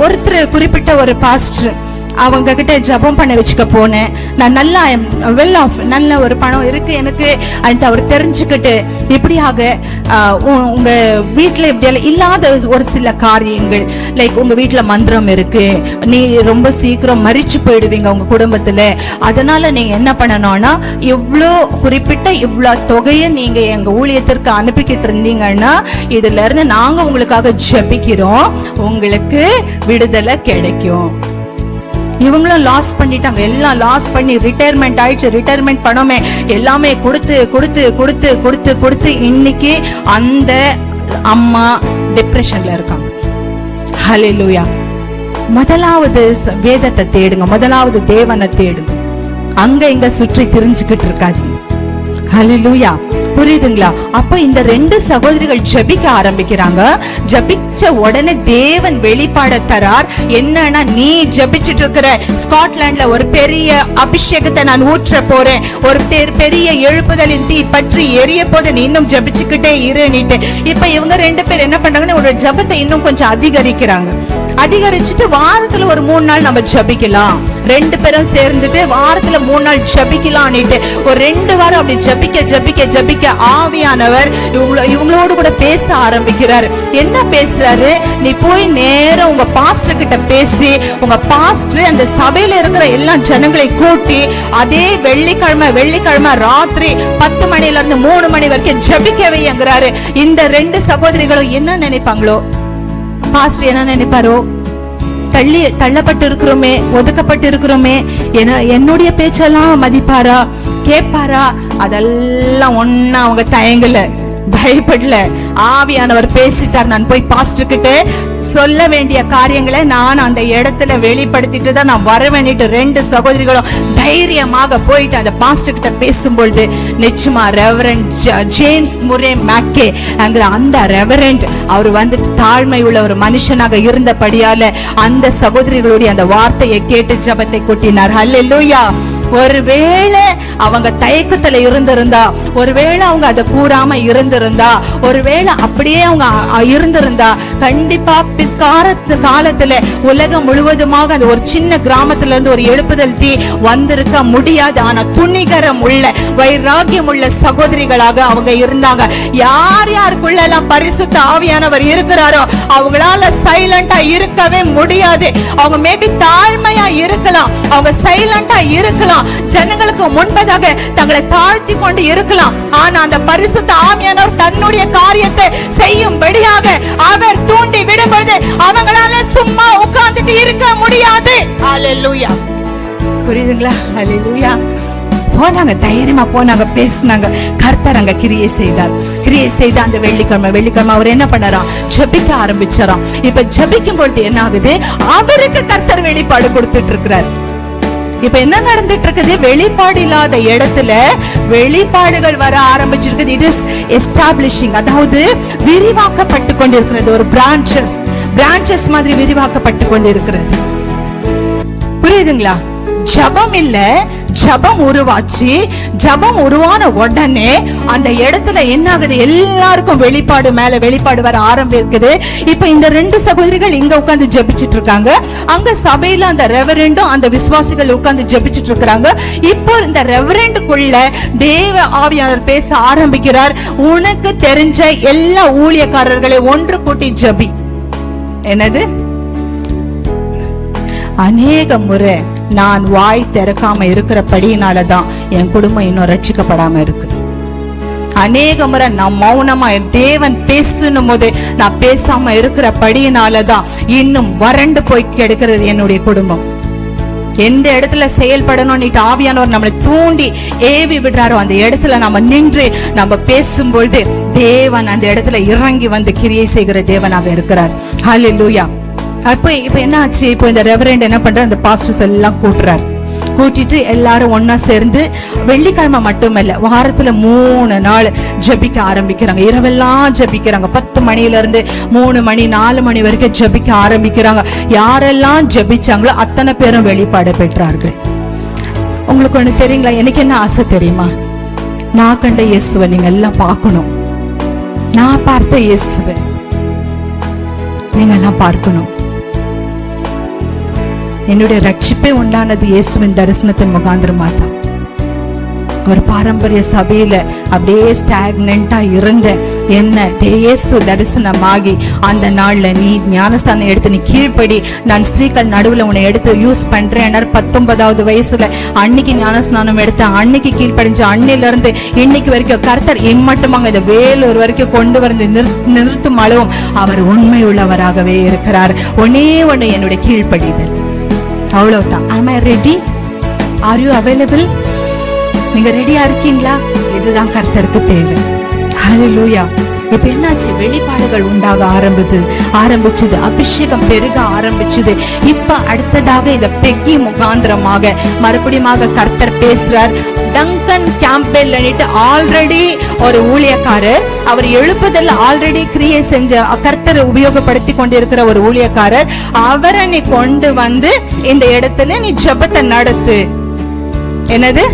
ஒருத்தர் குறிப்பிட்ட ஒரு பாஸ்டர் அவங்க கிட்ட ஜெபம் பண்ண வச்சுக்க போனேன். நான் நல்லா வெல் ஆஃப், நல்ல ஒரு பணம் இருக்கு எனக்கு அந்த அவர் தெரிஞ்சுக்கிட்டு, இப்படியாக உங்க வீட்டுல இப்படி இல்லாத ஒரு சில காரியங்கள், லைக் உங்க வீட்டுல மந்திரம் இருக்கு, நீ ரொம்ப சீக்கிரம் மரிச்சு போயிடுவீங்க உங்க குடும்பத்துல, அதனால நீங்க என்ன பண்ணணும்னா இவ்வளோ குறிப்பிட்ட இவ்வளோ தொகையை நீங்க எங்க ஊழியத்திற்கு அனுப்பிக்கிட்டு இருந்தீங்கன்னா இதுல இருந்து நாங்க உங்களுக்காக ஜெபிக்கிறோம், உங்களுக்கு விடுதலை கிடைக்கும். இவங்களும் லாஸ் பண்ணிட்டாங்க, எல்லாம் லாஸ் பண்ணி ரிட்டையர்மெண்ட் ஆயிடுச்சு. ரிட்டையர்மெண்ட் பணமே எல்லாமே கொடுத்து கொடுத்து கொடுத்து கொடுத்து கொடுத்து இன்னைக்கு அந்த அம்மா டிப்ரெஷன்ல இருக்காங்க. ஹல்லேலூயா. முதலாவது வேதத்தை தேடுங்க, முதலாவது தேவனை தேடுங்க, அங்க இங்க சுற்றி திரிஞ்சுக்கிட்டு இருக்காதீங்க. ஹல்லேலூயா. புரியுதுங்களா? அப்ப இந்த ரெண்டு சகோதரிகள் ஜெபிக்க ஆரம்பிக்கிறாங்க. ஜெபிச்ச உடனே தேவன் வெளிப்பாட தரார். என்னன்னா, நீ ஜெபிச்சுட்டு இருக்கிற ஸ்காட்லாண்ட்ல ஒரு பெரிய அபிஷேகத்தை நான் ஊற்ற போறேன், ஒரு பெரிய எழுப்புதலின் தீ பற்றி எரிய போது நீ இன்னும் ஜெபிச்சுக்கிட்டே இருன்னுட்டு. இப்ப இவங்க ரெண்டு பேர் என்ன பண்றாங்கன்னா, ஒரு ஜெபத்தை இன்னும் கொஞ்சம் அதிகரிக்கிறாங்க. அதிகரிச்சுட்டு வாரத்துல ஒரு 3 நாள் நம்ம ஜெபிக்கலாம், ரெண்டு பேரும் சேர்ந்துட்டு வாரத்துல 3 நாள் ஜெபிக்கலாம். ஒரு 2 வாரம் அப்படி ஜெபிக்க ஜெபிக்க ஜெபிக்க ஆவியானவர் இவங்களோடு கூட பேச ஆரம்பிக்கிறாரு. என்ன பேசுறாரு? நீ போய் நேரம் உங்க பாஸ்டர் கிட்ட பேசி, உங்க பாஸ்டர் அந்த சபையில இருக்கிற எல்லா ஜனங்களை கூட்டி அதே வெள்ளிக்கிழமை ராத்திரி 10 மணில இருந்து 3 மணி வரைக்கும் ஜெபிக்க வைங்கிறாரு. இந்த ரெண்டு சகோதரிகளும் என்ன நினைப்பாங்களோ, பாஸ்டர் என்ன நினைப்பாரோ, தள்ளப்பட்டு இருக்கிறோமே, ஒதுக்கப்பட்டு இருக்கிறோமே, என்னுடைய பேச்செல்லாம் மதிப்பாரா, கேட்பாரா, அதெல்லாம் ஒன்னா அவங்க தயங்கல. பயப்படல. ஆவியானவர் பேசிட்டார். நான் போய் பாஸ்டர் கிட்ட சொல்ல வேண்டிய காரியங்களை நான் அந்த இடத்துல வெளிப்படுத்திட்டு தான் நான் வரவேண்டிட்டு 2 சகோதரிகளும் தைரியமாக போயிட்டு அந்த பாஸ்டர் கிட்ட பேசும்பொழுது நிச்சயமா ரெவரண்ட் ஜேம்ஸ் முரே மேக்கே அங்கிற அந்த ரெவரண்ட் அவர் வந்துட்டு தாழ்மை உள்ள ஒரு மனுஷனாக இருந்தபடியால அந்த சகோதரிகளுடைய அந்த வார்த்தையை கேட்டு ஜெபத்தை கொட்டினார். ஹல்லேலூயா. ஒருவேளை அவங்க தயக்கத்துல இருந்திருந்தா, ஒருவேளை அவங்க அதை கூறாம இருந்திருந்தா, ஒருவேளை அப்படியே அவங்க இருந்திருந்தா, கண்டிப்பா காலத்துல உலகம் முழுவதுமாக அந்த ஒரு சின்ன கிராமத்துல இருந்து ஒரு எழுப்புதல் தீ வந்திருக்க முடியாது. ஆனா துணிகரம் உள்ள வைராகியம் உள்ள சகோதரிகளாக அவங்க இருந்தாங்க. யார் யாருக்குள்ள எல்லாம் பரிசுத்த ஆவியானவர் இருக்கிறாரோ அவங்களால சைலண்டா இருக்கவே முடியாது. அவங்க மேபி தாழ்மையா இருக்கலாம், அவங்க சைலண்டா இருக்கலாம், ஜனங்களுக்கு முன்பதாக தங்களை தாழ்த்தி கொண்டு இருக்கலாம். ஆனா அந்த பரிசுத்த ஆவியானவர் தன்னுடைய காரியத்தை செய்யும்படியாக அவர் தூண்டி விடும்பொழுது அவங்களால சும்மா உட்கார்ந்துட்டு இருக்க முடியாது. ஹல்லேலூயா. புரியுதுங்களா? ஹல்லேலூயா. போனாங்க, தைரியமா போனாங்க, பேசினாங்க. கர்த்தர் அங்க கிரியை செய்தார். கிரியை செய்த அந்த வெள்ளிக்கிழமை அவர் என்ன பண்ணாராம்? ஜெபிக்க ஆரம்பிச்சாராம். இப்ப ஜெபிக்கும் பொழுது என்ன ஆகுது? அவருக்கு கர்த்தர் வெளிப்பாடு கொடுத்துட்டு இருக்கிறார். இப்ப என்ன நடந்துட்டு இருக்குது? வெளிப்பாடு இல்லாத இடத்துல வெளிப்பாடுகள் வர ஆரம்பிச்சிருக்குது. இட் இஸ் எஸ்டாப்லிஷிங், அதாவது விரிவாக்கப்பட்டு கொண்டிருக்கிறது. ஒரு பிரான்ச்சஸ் மாதிரி விரிவாக்கப்பட்டு கொண்டிருக்கிறது. புரியுதுங்களா? ஜபம் இல்ல, ஜபம் உருவாச்சு. ஜபம் உருவான உடனே அந்த இடத்துல என்ன ஆகுது? எல்லாருக்கும் வெளிப்பாடு மேல வெளிப்பாடு வர ஆரம்பிக்குது. இப்ப இந்த 2 சகோதரிகள் இங்க உட்கார்ந்து ஜெபிச்சிட்டு இருக்காங்க. அங்க சபையில அந்த ரெவரண்டும் அந்த விசுவாசிகள் உட்கார்ந்து ஜெபிச்சிட்டு இருக்காங்க. இப்போ இந்த ரெவரண்டுக்குள்ள தேவ ஆவியானவர் பேச ஆரம்பிக்கிறார். உனக்கு தெரிஞ்ச எல்லா ஊழியக்காரர்களை ஒன்று கூட்டி ஜெபி. என்னது? அநேக முறை நான் வாய் திறக்காம இருக்கிறபடினாலதான் என் குடும்பம் இன்னும் ரட்சிக்கப்படாம இருக்கு. அநேக முறை நான் மௌனமா தேவன் பேசணும் போது நான் பேசாம இருக்கிறபடினாலதான் இன்னும் வறண்டு போய் கிடக்கிறது என்னுடைய குடும்பம். எந்த இடத்துல செயல்படணும் ஆவியானவர் நம்மளை தூண்டி ஏவி விடுறாரோ அந்த இடத்துல நம்ம நின்று நம்ம பேசும்பொழுது தேவன் அந்த இடத்துல இறங்கி வந்து கிரியை செய்கிற தேவனாக இருக்கிறார். ஹல்லேலூயா. அப்ப இப்ப என்ன ஆச்சு? இப்போ இந்த ரெவரண்ட் என்ன பண்ற? அந்த பாஸ்டர்ஸ் எல்லாம் கூட்டிட்டு எல்லாரும் ஒன்னா சேர்ந்து வெள்ளிக்கிழமை மட்டுமல்ல, வாரத்துல 3 நாள் ஜபிக்க ஆரம்பிக்கிறாங்க. இரவெல்லாம் ஜபிக்கிறாங்க. 10 மணில இருந்து 3 மணி 4 மணி வரைக்கும் ஜபிக்க ஆரம்பிக்கிறாங்க. யாரெல்லாம் ஜபிச்சாங்களோ அத்தனை பேரும் வெளிப்பாடு பெற்றார்கள். உங்களுக்கு ஒண்ணு தெரியுங்களா? எனக்கு என்ன ஆசை தெரியுமா? நான் கண்ட இயேசுவை நீங்க எல்லாம் பார்க்கணும். நான் பார்த்த இயேசுவை நீங்க எல்லாம் பார்க்கணும். என்னுடைய ரட்சிப்பே உண்டானது இயேசுவின் தரிசனத்தின் முகாந்திரமா தான். ஒரு பாரம்பரிய சபையில அப்படியே ஸ்டாக்னண்டா இருந்த என்ன இயேசு தரிசனமாகி அந்த நாள்ல நீ ஞானஸ்தானம் எடுத்து நீ கீழ்ப்படி, நான் ஸ்திரீகள் நடுவுல உன்னை எடுத்து யூஸ் பண்றேன். 19வது வயசுல அன்னைக்கு ஞானஸ்தானம் எடுத்த அன்னைக்கு கீழ்ப்படிஞ்ச அன்னையில இருந்து இன்னைக்கு வரைக்கும் கர்த்தர் மட்டுமாங்க இந்த வேலூர் வரைக்கும் கொண்டு வந்து நிறுத்தும் அளவும் அவர் உண்மை உள்ளவராகவே இருக்கிறார். ஒன்னே ஒண்ணு, என்னுடைய கீழ்ப்படிதல், அவ்வளவுதான். Am I ready? Are you available? நீங்க ரெடியா இருக்கீங்களா? இதுதான் கர்த்தருக்கு தேவை. ஹல்லேலூயா. இப்ப என்னாச்சு? வெளிப்பாடுகள் உண்டாக ஆரம்பிச்சது, அபிஷேகம் பெருக ஆரம்பிச்சது. இப்ப அடுத்ததாக இந்த பெக்கி முகாந்திரமாக மறுபடியும் கர்த்தர் பேசுறார். டங்கன் கேம்பெல் ஆல்ரெடி ஒரு ஊழியக்காரர், அவர் எழுப்புதல் ஆல்ரெடி கிரியை செஞ்ச கர்த்தர் உபயோகப்படுத்தி கொண்டிருக்கிற ஒரு ஊழியக்காரர், அவரை நீ கொண்டு வந்து இந்த இடத்துல நீ ஜெபத்தை நடத்து. என்னது?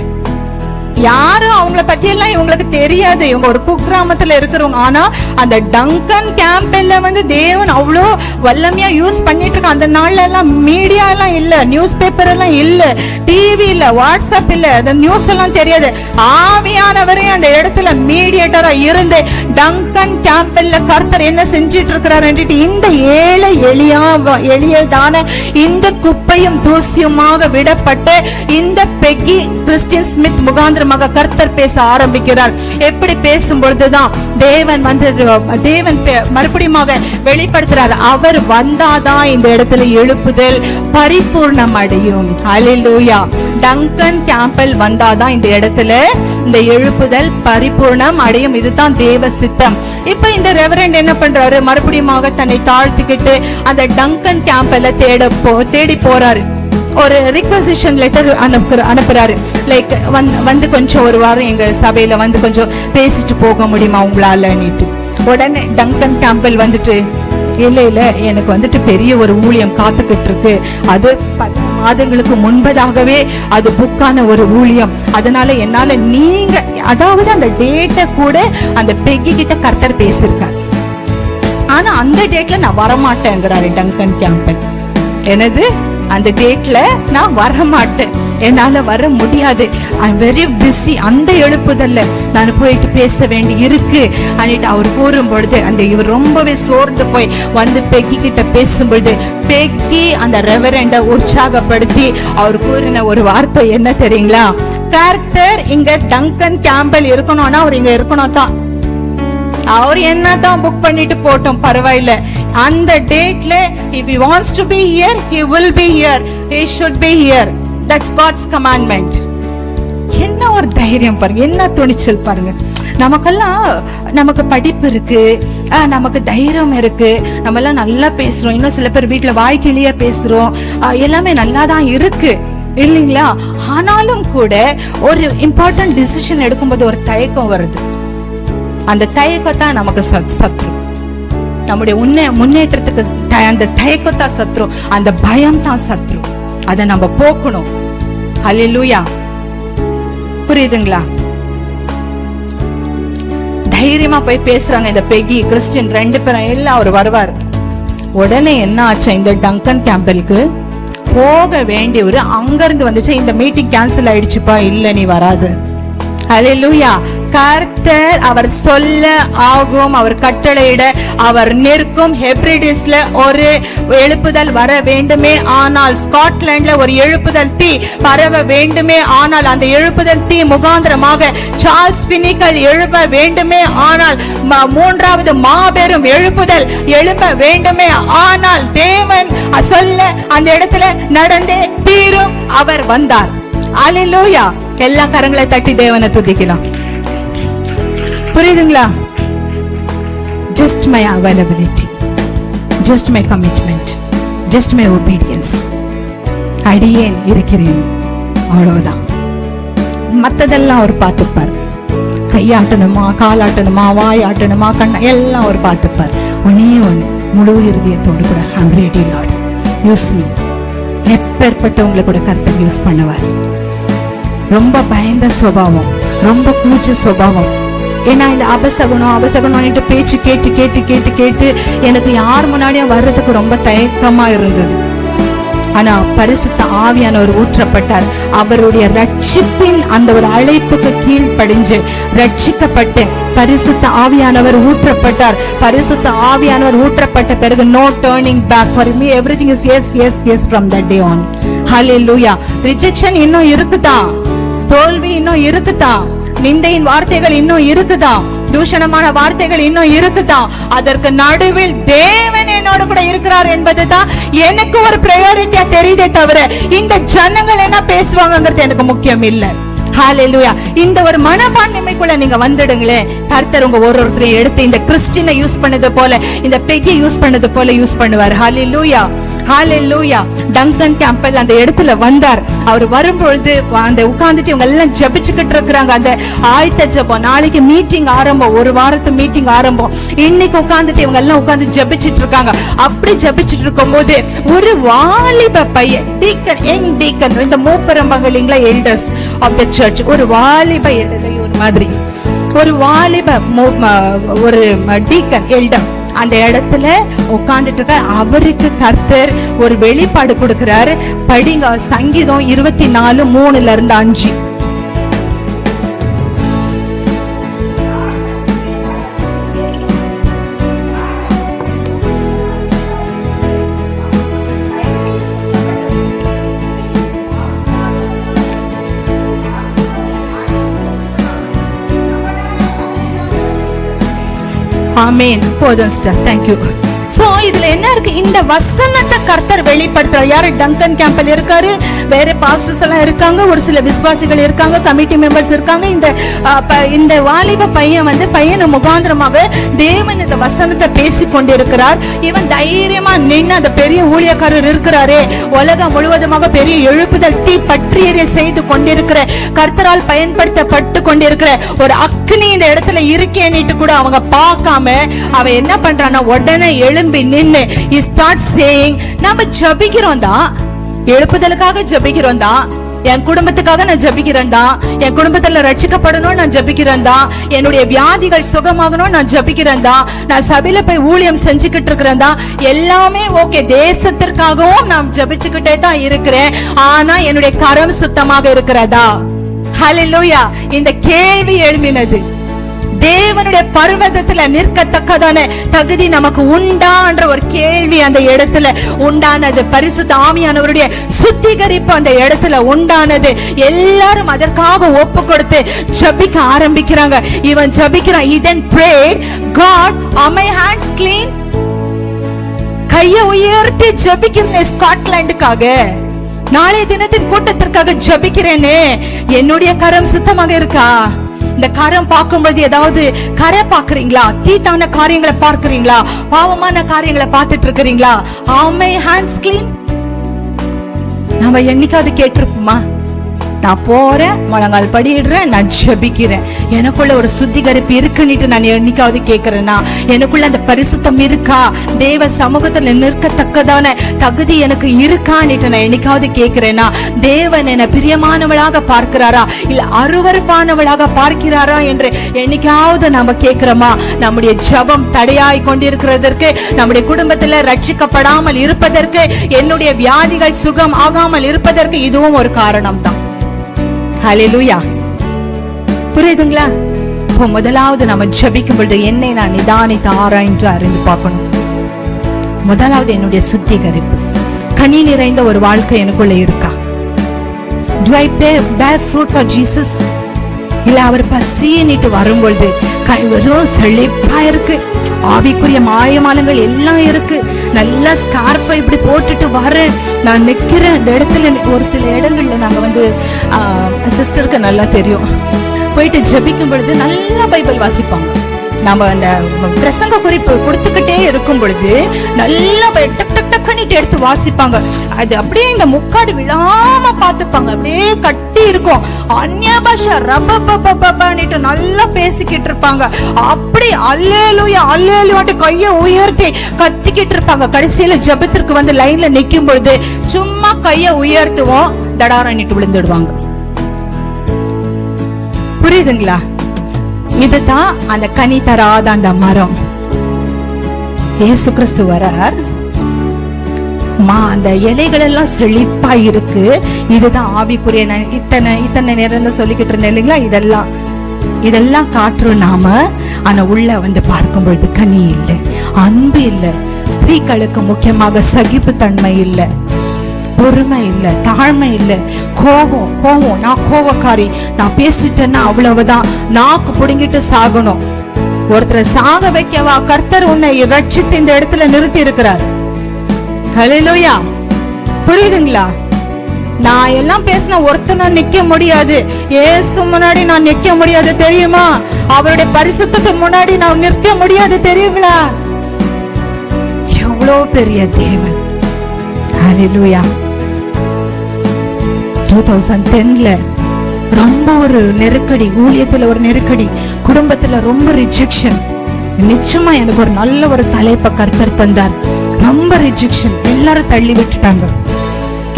யாரும் அவங்கள பத்தி எல்லாம் இவங்களுக்கு தெரியாது. இவங்க ஒரு குக்கிராமத்துல இருக்கிறவங்க. ஆனா அந்த டங்கன் கேம்பெல்ல வந்து தேவன் அவ்வளோ வல்லமையா யூஸ் பண்ணிட்டு இருக்க. அந்த நாள்ல எல்லாம் மீடியா எல்லாம் இல்ல, நியூஸ் பேப்பர் எல்லாம் இல்ல, டிவி இல்ல, வாட்ஸ்அப் இல்ல, அந்த நியூஸ் எல்லாம் தெரியாது. ஆவியானவரே அந்த இடத்துல மீடியேட்டரா இருந்து டங்கன் கேம்பெல்ல கர்த்தர் என்ன செஞ்சிட்டு இருக்கிறார் இந்த ஏழை எளியதான இந்த குப்பையும் தூசியுமாக விடப்பட்டு இந்த பெக்கி கிறிஸ்டியன் ஸ்மித் முகாந்திரமாக கர்த்தர் பேச ஆரம்பிக்கிறார். எப்படி பேசும்பொழுதுதான் தேவன் மறுபடியும் வெளிப்படுத்துறார். அவர் வந்தாதான் இந்த இடத்துல எழுப்புதல் பரிபூர்ணம் அடையும். ஹல்லேலூயா. டங்கன் கேம்பெல் வந்தாதான் இந்த இடத்துல இந்த எழுப்புதல் பரிபூர்ணம் அடையும். இதுதான் தேவ சித்தம். இப்ப இந்த ரெவரண்ட் என்ன பண்றாரு, மறுபடியுமாக தன்னை தாழ்த்திக்கிட்டு அந்த டங்கன் கேம்பல தேடி போறாரு. ஒரு ரிக்வசிஷன் லெட்டர் அனுப்புறாரு. லைக் வந்து கொஞ்சம் ஒரு வாரம் எங்க சபையில வந்து கொஞ்சம் பேசிட்டு போக முடியுமா உங்களாலன்னுட்டு. உடனே டங்கன் கேம்பல் வந்துட்டு, இல்ல எனக்கு வந்துட்டு பெரிய ஒரு ஊழியம் காத்துக்கிட்டு இருக்கு, அது 10 மாதங்களுக்கு முன்பதாகவே அது புக்கான ஒரு ஊழியம், அதனால என்னால நீங்க, அதாவது அந்த டேட்டை கூட அந்த பெக்கி கிட்ட கர்த்தர் பேசியிருக்கார். ஆனா அந்த டேட்ல நான் வரமாட்டேங்கிறாரு டங்கன் கேம்பல். எனது அந்த டேட்ல நான் வரமாட்டேன், என்னால வர முடியாது, ஐ எம் வெரி பிஸி, அந்த எழுப்புதல்ல நான் போயிட்டு பேச வேண்டி இருக்கு அன்னிட்டு அவர் கூறும் பொழுது அந்த இவர் ரொம்பவே சோர்ந்து போய் வந்து பெக்கி கிட்ட பேசும்பொழுது பெக்கி அந்த ரெவரண்ட உற்சாகப்படுத்தி அவர் கூறின ஒரு வார்த்தை என்ன தெரியுங்களா, கர்த்தர் இங்க டங்கன் கேம்பல் இருக்கணும்னா அவர் இங்க இருக்கணும் தான், அவர் என்னதான் புக் பண்ணிட்டு போட்டோம் பரவாயில்ல, அந்த டேட்ல if he wants to be here he will be here, he should be here, that's God's commandment. என்ன ஒரு தைரியம் பாருங்க, என்ன துணிச்சல் பாருங்க. நமக்கு படிப்பு இருக்கு, நமக்கு தைரியம் இருக்கு, நம்ம எல்லாம் நல்லா பேசுறோம், இன்னும் சில பேர் வீட்டுல வாய்க்கிளியா பேசுறோம், எல்லாமே நல்லா தான் இருக்கு இல்லைங்களா. ஆனாலும் கூட ஒரு இம்பார்ட்டன்ட் டிசிஷன் எடுக்கும்போது ஒரு தயக்கம் வருது. அந்த தயக்கத்தான் நமக்கு சத்ரு, நம்முடைய முன்னேற்றத்துக்கு அந்த தயக்கத்தான் சத்ரு, அந்த பயம் தான் சத்ரு. அதை நம்ம போக்கணும். ஹல்லேலூயா, புரியுதுங்களா? தைரியமா போய் பேசுறாங்க இந்த பெகி கிறிஸ்டின் 2 பேரும், எல்லாம் அவர் வருவார். உடனே என்ன ஆச்சு, இந்த டங்கன் கேம்பலுக்கு போக வேண்டியவர் அங்கிருந்து வந்துச்சு, இந்த மீட்டிங் கேன்சல் ஆயிடுச்சுப்பா, இல்ல நீ வராது. ஹல்லேலூயா. கர்த்தர் அவர் சொல்ல ஆகும், அவர் கட்டளையிட அவர் நிற்கும். ஹெப்ரிடிஸ்ல ஒரு எழுப்புதல் வர வேண்டுமே ஆனால், ஸ்காட்லாண்ட்ல ஒரு எழுப்புதல் தீ பரவ வேண்டுமே ஆனால், அந்த எழுப்புதல் தீ முகாந்திரமாக சார்ல்ஸ் பினிக்கல் எழுப்ப வேண்டுமே ஆனால், 3வது மாபெரும் எழுப்புதல் எழுப்ப வேண்டுமே ஆனால், தேவன் சொல்ல அந்த இடத்துல நடந்தே தீரும். அவர் வந்தார். அல்லேலூயா. எல்லா கரங்களை தட்டி தேவனை துதிக்கலாம். புரியுதுங்களா? Just my availability, just my commitment, just my obedience. அடியேன் இருக்கிறேன், அவ்வளவுதான். மத்ததெல்லாம் அவர் பார்த்துப்பார். கையாட்டணுமா, காலாட்டணுமா, வாய் ஆட்டணுமா, கண்ண எல்லாம் அவர் பார்த்துப்பார். ஒன்னே ஒண்ணு, முழு இருதயத்தோடு கூட I'm ready Lord, use me. எப்பேற்பட்டவங்களை கூட கர்த்தர் யூஸ் பண்ணுவார். ரொம்ப பயந்த சுபாவம், ரொம்ப கூச்ச சுபாவம், ஏன்னா இந்த அபசகுணம் பேச்சு கேட்டு கேட்டு கேட்டு கேட்டு எனக்கு யார் முன்னாடியும் வர்றதுக்கு ரொம்ப தயக்கமா இருந்தது. ஆனா பரிசுத்த ஆவியானவர் ஊற்றப்பட்டார். அவருடைய ரட்சிப்பின் அந்த ஒரு அழைப்புக்கு கீழ்ப்படிஞ்சு ரட்சிக்கப்பட்டு பரிசுத்த ஆவியானவர் ஊற்றப்பட்டார். பரிசுத்த ஆவியானவர் ஊற்றப்பட்ட பிறகு no turning back for me, everything is yes yes yes from that day on. Hallelujah. rejection இன்னும் இருக்குதா, தோல்வி இன்னும் இருக்குதா, நிந்தையின் வார்த்தைகள் இன்னும் இருக்குதா, தூஷணமான வார்த்தைகள் இன்னும் இருக்குதா, அதற்கு நடுவில் தேவன் என்னோட கூட இருக்கிறார் என்பதுதான் எனக்கு ஒரு பிரையாரிட்டியா தெரியுதே தவிர இந்த ஜனங்கள் என்ன பேசுவாங்கிறது எனக்கு முக்கியம் இல்லை. ஹalleluya. இந்த ஒரு மனப்பான்மைக்குள்ள நீங்க வந்துடுங்களே, கர்த்தர் உங்க ஒருத்தரையும் எடுத்து இந்த கிறிஸ்டினை யூஸ் பண்ணது போல, இந்த பெக்கி யூஸ் பண்ணது போல யூஸ் பண்ணுவார். ஹalleluya. ஹalleluya. டங்கன் கேம்பல் அந்த இடத்துல வந்தார். அவர் வரும்பொழுது அந்த உட்கார்ந்துட்டு இவங்க எல்லாம் ஜெபிச்சுக்கிட்டு இருக்கிறாங்க. அந்த ஆயத்த ஜெபம், நாளைக்கு மீட்டிங் ஆரம்பம், ஒரு வாரத்து மீட்டிங் ஆரம்பம். இன்னைக்கு உட்கார்ந்துட்டு இவங்க எல்லாம் உட்கார்ந்து ஜெபிச்சுட்டு இருக்காங்க. அப்படி ஜெபிச்சுட்டு இருக்கும் போது ஒரு வாலிப பையன், டீக்கன், யங் டீக்கன், இந்த மூப்பரம்பங்க இல்லைங்களா, எல்டர்ஸ் ஆஃப் த சர்ச், ஒரு வாலிப ஒரு மாதிரி ஒரு வாலிப ஒரு டீக்கன் எல்டர் அந்த இடத்துல உட்கார்ந்துட்டு இருக்க. அவருக்கு கர்த்தர் ஒரு வெளிப்பாடு கொடுக்கிறாரு. படிங்க சங்கீதம் 24:3-5. ஆமென். போதும் சிஸ்டர், தேங்க்யூ. சோ இதுல என்ன இருக்கு, இந்த வசனத்தை கர்த்தர் வெளிப்படுத்துறார். யாரு? டங்கன் கேம்பல் இருக்காரு, வேற பாஸ்டர்ஸ் எல்லாம் இருக்காங்க, ஒரு சில விசுவாசிகள் இருக்காங்க, கமிட்டி மெம்பர்ஸ் இருக்காங்க. இந்த வாலிப பையன் முகாந்திரமாக தேவன் இந்த வசனத்தை பேசி கொண்டிருக்கிறார். இவன் தைரியமா நின்று அந்த பெரிய ஊழியக்காரர் இருக்கிறாரே, உலகம் முழுவதுமாக பெரிய எழுப்புதல் தீ பற்றியறை செய்து கொண்டிருக்கிற, கர்த்தரால் பயன்படுத்தப்பட்டு கொண்டிருக்கிற ஒரு அக்னி இந்த இடத்துல இருக்கேன்னுட்டு கூட அவங்க பார்க்காம அவன் என்ன பண்றான்னா உடனே எழும்பி நின்னு he starts saying, நம்ம ஜெபிக்கிறோம் தான், எழுப்புதலுக்காக ஜெபிக்கிறோம் தான், என் குடும்பத்துக்காக நான் ஜெபிக்கிறேன் தான், என் குடும்பத்துல ரட்சிக்கப்படணும் நான் ஜெபிக்கிறேன் தான், என்னுடைய வியாதிகள் சுகமாகணும் நான் ஜெபிக்கிறேன் தான், நான் சபையில போய் ஊழியம் செஞ்சுக்கிட்டு இருக்கிறேன் தான், எல்லாமே ஓகே, தேசத்திற்காகவும் நான் ஜெபிச்சுக்கிட்டே தான் இருக்கிறேன். ஆனா என்னுடைய கரம் சுத்தமாக இருக்கிறதா? ஹல்லேலூயா. இந்த கேள்வி எழும்பினது, தேவனுடைய பர்வதத்துல நிற்கத்தக்கதான தகுதி நமக்கு உண்டான்ற ஒரு கேள்வி அந்த இடத்துல உண்டானது. பரிசுத்த ஆவியானவருடைய சுத்திகரிப்பு அந்த இடத்துல உண்டானது. எல்லாரும் அதற்காக ஒப்பு கொடுத்து ஜெபிக்க ஆரம்பிக்கிறாங்க. இவன் ஜெபிக்கிறான். he then prayed, God, are my hands clean? கையை உயர்த்தி ஜெபிக்கிறேன் ஸ்காட்லாண்டுக்காக, நாளைய தினத்தின் கூட்டத்திற்காக ஜெபிக்கிறேனே, என்னுடைய கரம் சுத்தமாக இருக்கா? இந்த கரம் பார்க்கும்போது ஏதாவது கரை பார்க்கறீங்களா? தீட்டான காரியங்களை பார்க்கறீங்களா? பாவமான காரியங்களை பார்த்துட்டு இருக்கிறீங்களா? Are my hands clean? நாம என்னைக்காவது கேட்டிருப்போமா? நான் போறேன், முழங்கால் படியிடுறேன், நான் ஜெபிக்கிறேன், எனக்குள்ள ஒரு சுத்திகரிப்பு இருக்குன்னுட்டு நான் என்னைக்காவது கேட்கிறேன்னா? எனக்குள்ள அந்த பரிசுத்தம் இருக்கா? தேவ சமூகத்துல நிற்கத்தக்கதான தகுதி எனக்கு இருக்கான்னுட்டு நான் என்னைக்காவது கேட்கிறேன்னா? தேவன் என்னை பிரியமானவளாக பார்க்கிறாரா இல்ல அருவருப்பானவளாக பார்க்கிறாரா என்று என்னைக்காவது நாம கேட்கிறோமா? நம்முடைய ஜெபம் தடையாய் கொண்டிருக்கிறதற்கு, நம்முடைய குடும்பத்துல ரட்சிக்கப்படாமல் இருப்பதற்கு, என்னுடைய வியாதிகள் சுகம் ஆகாமல் இருப்பதற்கு இதுவும் ஒரு காரணம் தான். ஹல்லேலூயா. புரியுதுங்களா? இப்போ முதலாவது நம்ம ஜெபிக்கும் பொழுது என்னை நான் நிதானித்து ஆராய்ந்து அறிந்து பார்க்கணும். முதலாவது என்னுடைய சுத்திகரிப்பு. கனி நிறைந்த ஒரு வாழ்க்கை எனக்குள்ள இருக்கா? Do I bear fruit for Jesus? இல்ல அவர் பசின்னுட்டு வரும்பொழுது வெறும் செழிப்பா இருக்கு, ஆவிக்குரிய மாயமானங்கள் எல்லாம் இருக்கு, நல்லா ஸ்கார்ஃபை இப்படி போட்டுட்டு வரேன், நான் நிக்கிறேன் அந்த இடத்துல. ஒரு சில இடங்கள்ல நாங்க சிஸ்டருக்கு நல்லா தெரியும், போயிட்டு ஜெபிக்கும் பொழுது நல்லா பைபிள் வாசிப்பாங்க. நம்ம அந்த பிரசங்க குறிப்பு கொடுத்துக்கிட்டே இருக்கும் பொழுது நல்லா டக் டக் டக்குன்னுட்டு எடுத்து வாசிப்பாங்க. அது அப்படியே இந்த முக்காடு விழாம பாத்துப்பாங்க, அப்படியே கட்டி இருக்கும். அந்நிய பாஷை ரப்ப நல்லா பேசிக்கிட்டு இருப்பாங்க. அப்படி அல்லேலூயா அல்லேலூயாட்டு கையை உயர்த்தி கத்திக்கிட்டு இருப்பாங்க. கடைசியில ஜெபத்திற்கு லைன்ல நிக்கும் பொழுது சும்மா கையை உயர்த்துவோம், தடாரன்னிட்டு விழுந்துடுவாங்க. புரியுதுங்களா? இதுதான் அந்த கனி தராத அந்த மரம். இயேசு கிறிஸ்து வரார், அந்த இலைகள் எல்லாம் செழிப்பா இருக்கு. இதுதான் ஆவிக்குரிய. இத்தனை நேரம் சொல்லிக்கிட்டு இருந்தேன் இல்லைங்களா? இதெல்லாம் காட்டுறோம் நாம. ஆனா உள்ள பார்க்கும் பொழுது கனி இல்லை, அன்பு இல்லை, ஸ்திரீகளுக்கு முக்கியமாக சகிப்பு தன்மை இல்லை, பொறுமை இல்லை, தாழ்மை இல்லை, கோபம். நான் கோபக்காரி, நான் பேசிட்டேன்னா அவ்வளவுதான், நாக்கு புடுங்கிட்டு சாகணும். ஒருத்தரை சாக வைக்கவா கர்த்தர் உன்னை ரட்சித்து இந்த இடத்துல நிறுத்தி இருக்கிறார். ஹல்லேலூயா. புரியுதுங்களா? நான் எல்லாம் பேசின ஒருத்தனை நிக்க முடியாது, இயேசு முன்னாடி நான் நிக்க முடியாது தெரியுமா? அவருடைய பரிசுத்தத்துக்கு முன்னாடி நான் நிற்க முடியாது தெரியுங்களா? எவ்வளவு பெரிய தேவன். ஹல்லேலூயா. 2010ல ரொம்ப ஒரு நெருக்கடி, ஊழியத்துல ஒரு நெருக்கடி, குடும்பத்துல ரொம்ப ரிஜெக்ஷன். நிச்சயமா எனக்கு ஒரு நல்ல ஒரு தலைப்பை கர்த்தர் தந்தார். ரொம்ப ரிஜெக்ஷன், எல்லாரும் தள்ளி விட்டுட்டாங்க.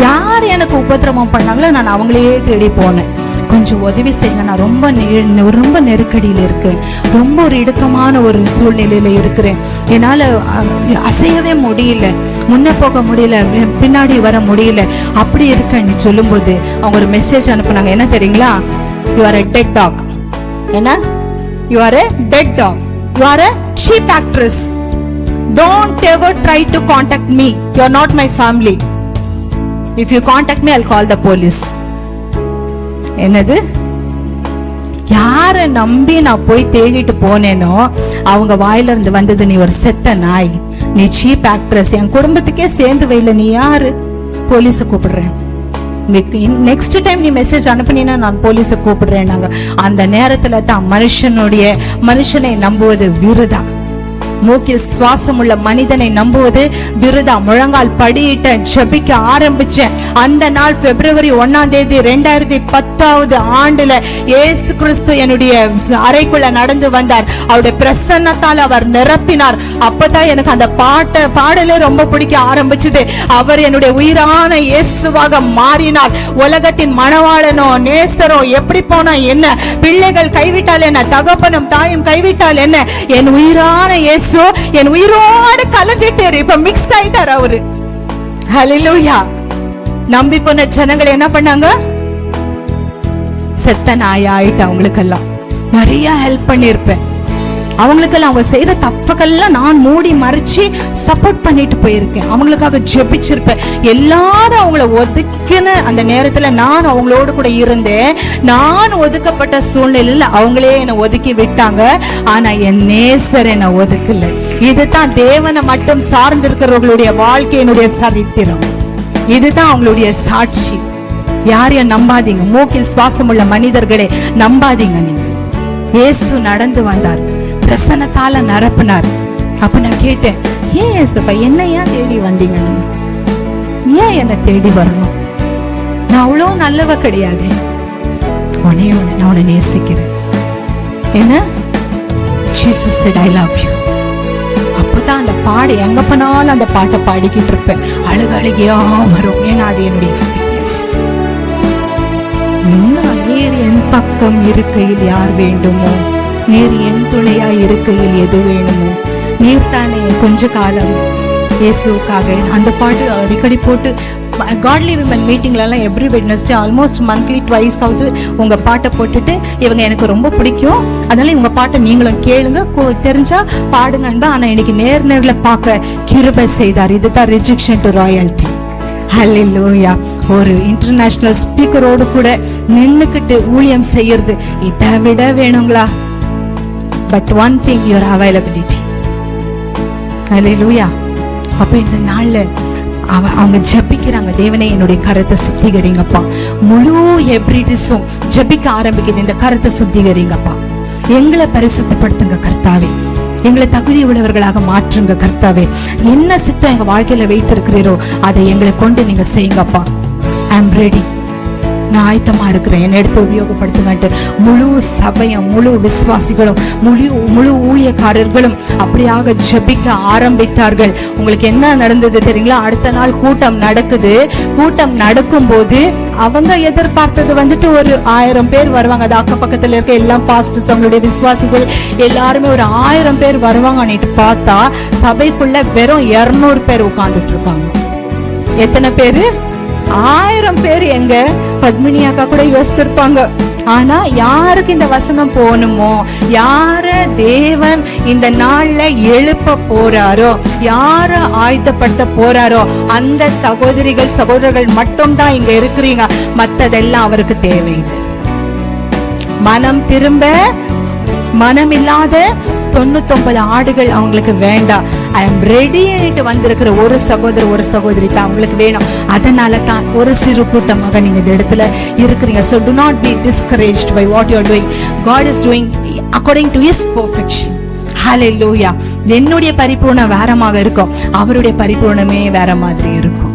யார் எனக்கு உபத்திரமம் பண்ணாங்களோ நான் அவங்களையே தேடி போனேன். கொஞ்சம் உதவி செய்யுங்க, நான் ரொம்ப நெருக்கடியில் இருக்கேன், ரொம்ப ஒரு இடுக்கமான ஒரு சூழ்நிலையில இருக்கிறேன், என்னால அசையவே முடியல, முன்ன போக முடியல, பின்னாடி வர முடியல, அப்படி இருக்கேன்னு சொல்லும்போது அவங்க ஒரு மெசேஜ் அனுப்புனாங்க. என்ன தெரியுங்களா? You are a dead dog. என்ன? You are a dead dog. You are a cheap actress. Don't ever try to contact me. You are not my family. If you contact me, I'll call the police. என்னது? யாரை நம்பி நான் போய் தேடிட்டு போனேனோ அவங்க வாயில இருந்து வந்தது, நீ ஒரு செத்த நாய், நீ சீப் ஆக்ட்ரஸ், என் குடும்பத்துக்கே சேர்ந்து வைல, நீ யாரு? போலீஸை கூப்பிடுறேன், நெக்ஸ்ட் டைம் நீ மெசேஜ் அனுப்புனீன்னா நான் போலீஸை கூப்பிடுறேன்னாங்க. அந்த நேரத்துல தான் மனுஷனை நம்புவது விருதா, மூக்கில் சுவாசம் உள்ள மனிதனை நம்புவது விருதா. முழங்கால் படியிட்ட ஜெபிக்க ஆரம்பிச்சேன். அந்த நாள் February 1 2010 ஆண்டுல இயேசு கிறிஸ்து என்னுடைய அறைக்குள்ள நடந்து வந்தார். அவருடைய பிரசன்னத்தால் அவர் நிரப்பினார். அப்பதான் எனக்கு அந்த பாடலே ரொம்ப பிடிக்க ஆரம்பிச்சது. அவர் என்னுடைய உயிரான இயேசுவாக மாறினார். உலகத்தின் மணவாளனோ நேசரோ எப்படி போனா என்ன, பிள்ளைகள் கைவிட்டால் என்ன, தகப்பனும் தாயும் கைவிட்டால் என்ன, என் உயிரான இயேசு என் உயிரோடு கலந்துட்டாரு. இப்ப மிக்ஸ் ஆயிட்டார் அவரு. ஹல்லேலூயா. நம்பி போன ஜனங்கள் என்ன பண்ணாங்க? செத்த நாயா ஆயிட்டு. அவங்களுக்கெல்லாம் நிறைய ஹெல்ப் பண்ணிருப்பேன். அவங்களுக்கெல்லாம் அவங்க செய்யற தப்புக்கெல்லாம் நான் மூடி மறைச்சு சப்போர்ட் பண்ணிட்டு போயிருக்கேன். அவங்களுக்காக ஜெபிச்சிருப்பேன். எல்லாரும் அவங்கள ஒதுக்கின அந்த நேரத்துல நான் அவங்களோடு கூட இருந்தேன். நான் ஒதுக்கப்பட்ட சூழ்நிலையில அவங்களே என்னை ஒதுக்கி விட்டாங்க. ஆனா என் நேசர் என்னை ஒதுக்கல. இதுதான் தேவனை மட்டும் சார்ந்திருக்கிறவர்களுடைய வாழ்க்கையினுடைய சரித்திரம். இதுதான் அவங்களுடைய சாட்சி. யாரையும் நம்பாதீங்க. மூக்கில் சுவாசம் உள்ள மனிதர்களே நம்பாதீங்க. நீங்க இயேசு நடந்து வந்தார், பிரசன்னத்தால நிரப்பினார். அப்ப நான் கேட்டேன், ஏன் இயேசுப்பா என்ன ஏன் தேடி வந்தீங்க? ஏன் என்ன தேடி வரணும்? நான் அவ்வளவு நல்லவ கிடையாது. நான் உன்னை நேசிக்கிறேன். என்ன? Jesus said I love you. அப்பதான் அந்த பாடு எங்க போனாலும் அந்த பாட்டை பாடிக்கிட்டு இருப்பேன். அழுகையா வரும். ஏன்னா அது என்னுடைய எக்ஸ்பீரியன்ஸ். நீர் என் பக்கம் இருக்கையில் யார் வேண்டுமோ, நீர் என் துணையா இருக்கையில் எது வேணுமோ, நீர் தானே கொஞ்ச காலம் இயேசுக்காக. அந்த பாட்டு அடிக்கடி போட்டு காட்லி விமன் மீட்டிங்லலாம் every Wednesday almost monthly twice ஆகுது உங்க பாட்டை போட்டுட்டு, இவங்க எனக்கு ரொம்ப பிடிக்கும், அதனால இவங்க பாட்டை நீங்களும் கேளுங்க, தெரிஞ்சா பாடுங்க. ஆனா இன்னைக்கு நேர்ல பார்க்க கிருபை செய்தார். இதுதான் ரிஜெக்ஷன் டு ராயல்டி. ஹல்லேலூயா. ஒரு இன்டர்நேஷனல் ஸ்பீக்கரோடு கூட நின்னுக்கிட்டு ஊழியம் செய்யறது இதை விட வேணுங்களா? But one thing, your availability. Hallelujah. அப்ப இந்த நாள்ல அவங்க ஜபிக்கிறாங்க, தேவனே என்னுடைய கரத்தை சுத்திகரிங்கப்பா. முழு எப்ரிடிஸும் ஜபிக்க ஆரம்பிக்குது, இந்த கரத்தை சுத்திகரிங்கப்பா, எங்களை பரிசுத்தப்படுத்துங்க கர்த்தாவே, எங்களை தகுதி உள்ளவர்களாக மாற்றுங்க கர்த்தாவே. என்ன சித்தம் எங்க வாழ்க்கையில வைத்திருக்கிறீரோ அதை எங்களை கொண்டு நீங்க செய்யுங்கப்பா. ஐ அம் ரெடி, நான் ஆயத்தமா இருக்கிறேன், என்னை எடுத்து உபயோகப்படுத்துங்கன்ட்டு முழு சபையும் முழு விசுவாசிகளும் முழு ஊழியக்காரர்களும் அப்படியாக ஜெபிக்க ஆரம்பித்தார்கள். உங்களுக்கு என்ன நடந்தது தெரியுங்களா? அடுத்த நாள் கூட்டம் நடக்குது. கூட்டம் நடக்கும் போது அவங்க எதிர்பார்த்தது வந்துட்டு ஒரு 1000 பேர் வருவாங்க. அது அக்க பக்கத்துல இருக்க எல்லாம் பாஸ்டர்ஸ், அவங்களுடைய விசுவாசிகள் எல்லாருமே ஒரு 1000 பேர் வருவாங்கன்னுட்டு பார்த்தா சபைக்குள்ள வெறும் 200 பேர் உட்கார்ந்துட்டு இருக்காங்க. எத்தனை பேரு? 1000 பேர். எங்க பத்மினி அக்கா கூட யோசித்திருப்பாங்க. ஆனா யாருக்கு இந்த வசனம் போகணுமோ, யார தேவன் இந்த நாள்ல எழுப்ப போறாரோ, யார ஆயத்தப்படுத்த போறாரோ அந்த சகோதரர்கள் மட்டும் தான் இங்க இருக்கிறீங்க. மத்ததெல்லாம் அவருக்கு தேவையில்லை. மனம் திரும்ப மனம் இல்லாத 99 ஆடுகள் அவங்களுக்கு வேண்டாம். ஐ எம் ரெடி வந்திருக்கிற ஒரு சகோதரர் ஒரு சகோதரி தான் அவங்களுக்கு வேணும். அதனால தான் ஒரு சிறு கூட்டமாக நீங்க இந்த இடத்துல இருக்கிறீங்க. So do not be discouraged by what you are doing. God is doing according to His perfection. Hallelujah. என்னுடைய பரிபூர்ணம் வேறமாக இருக்கும், அவருடைய பரிபூர்ணமே வேற மாதிரி இருக்கும்.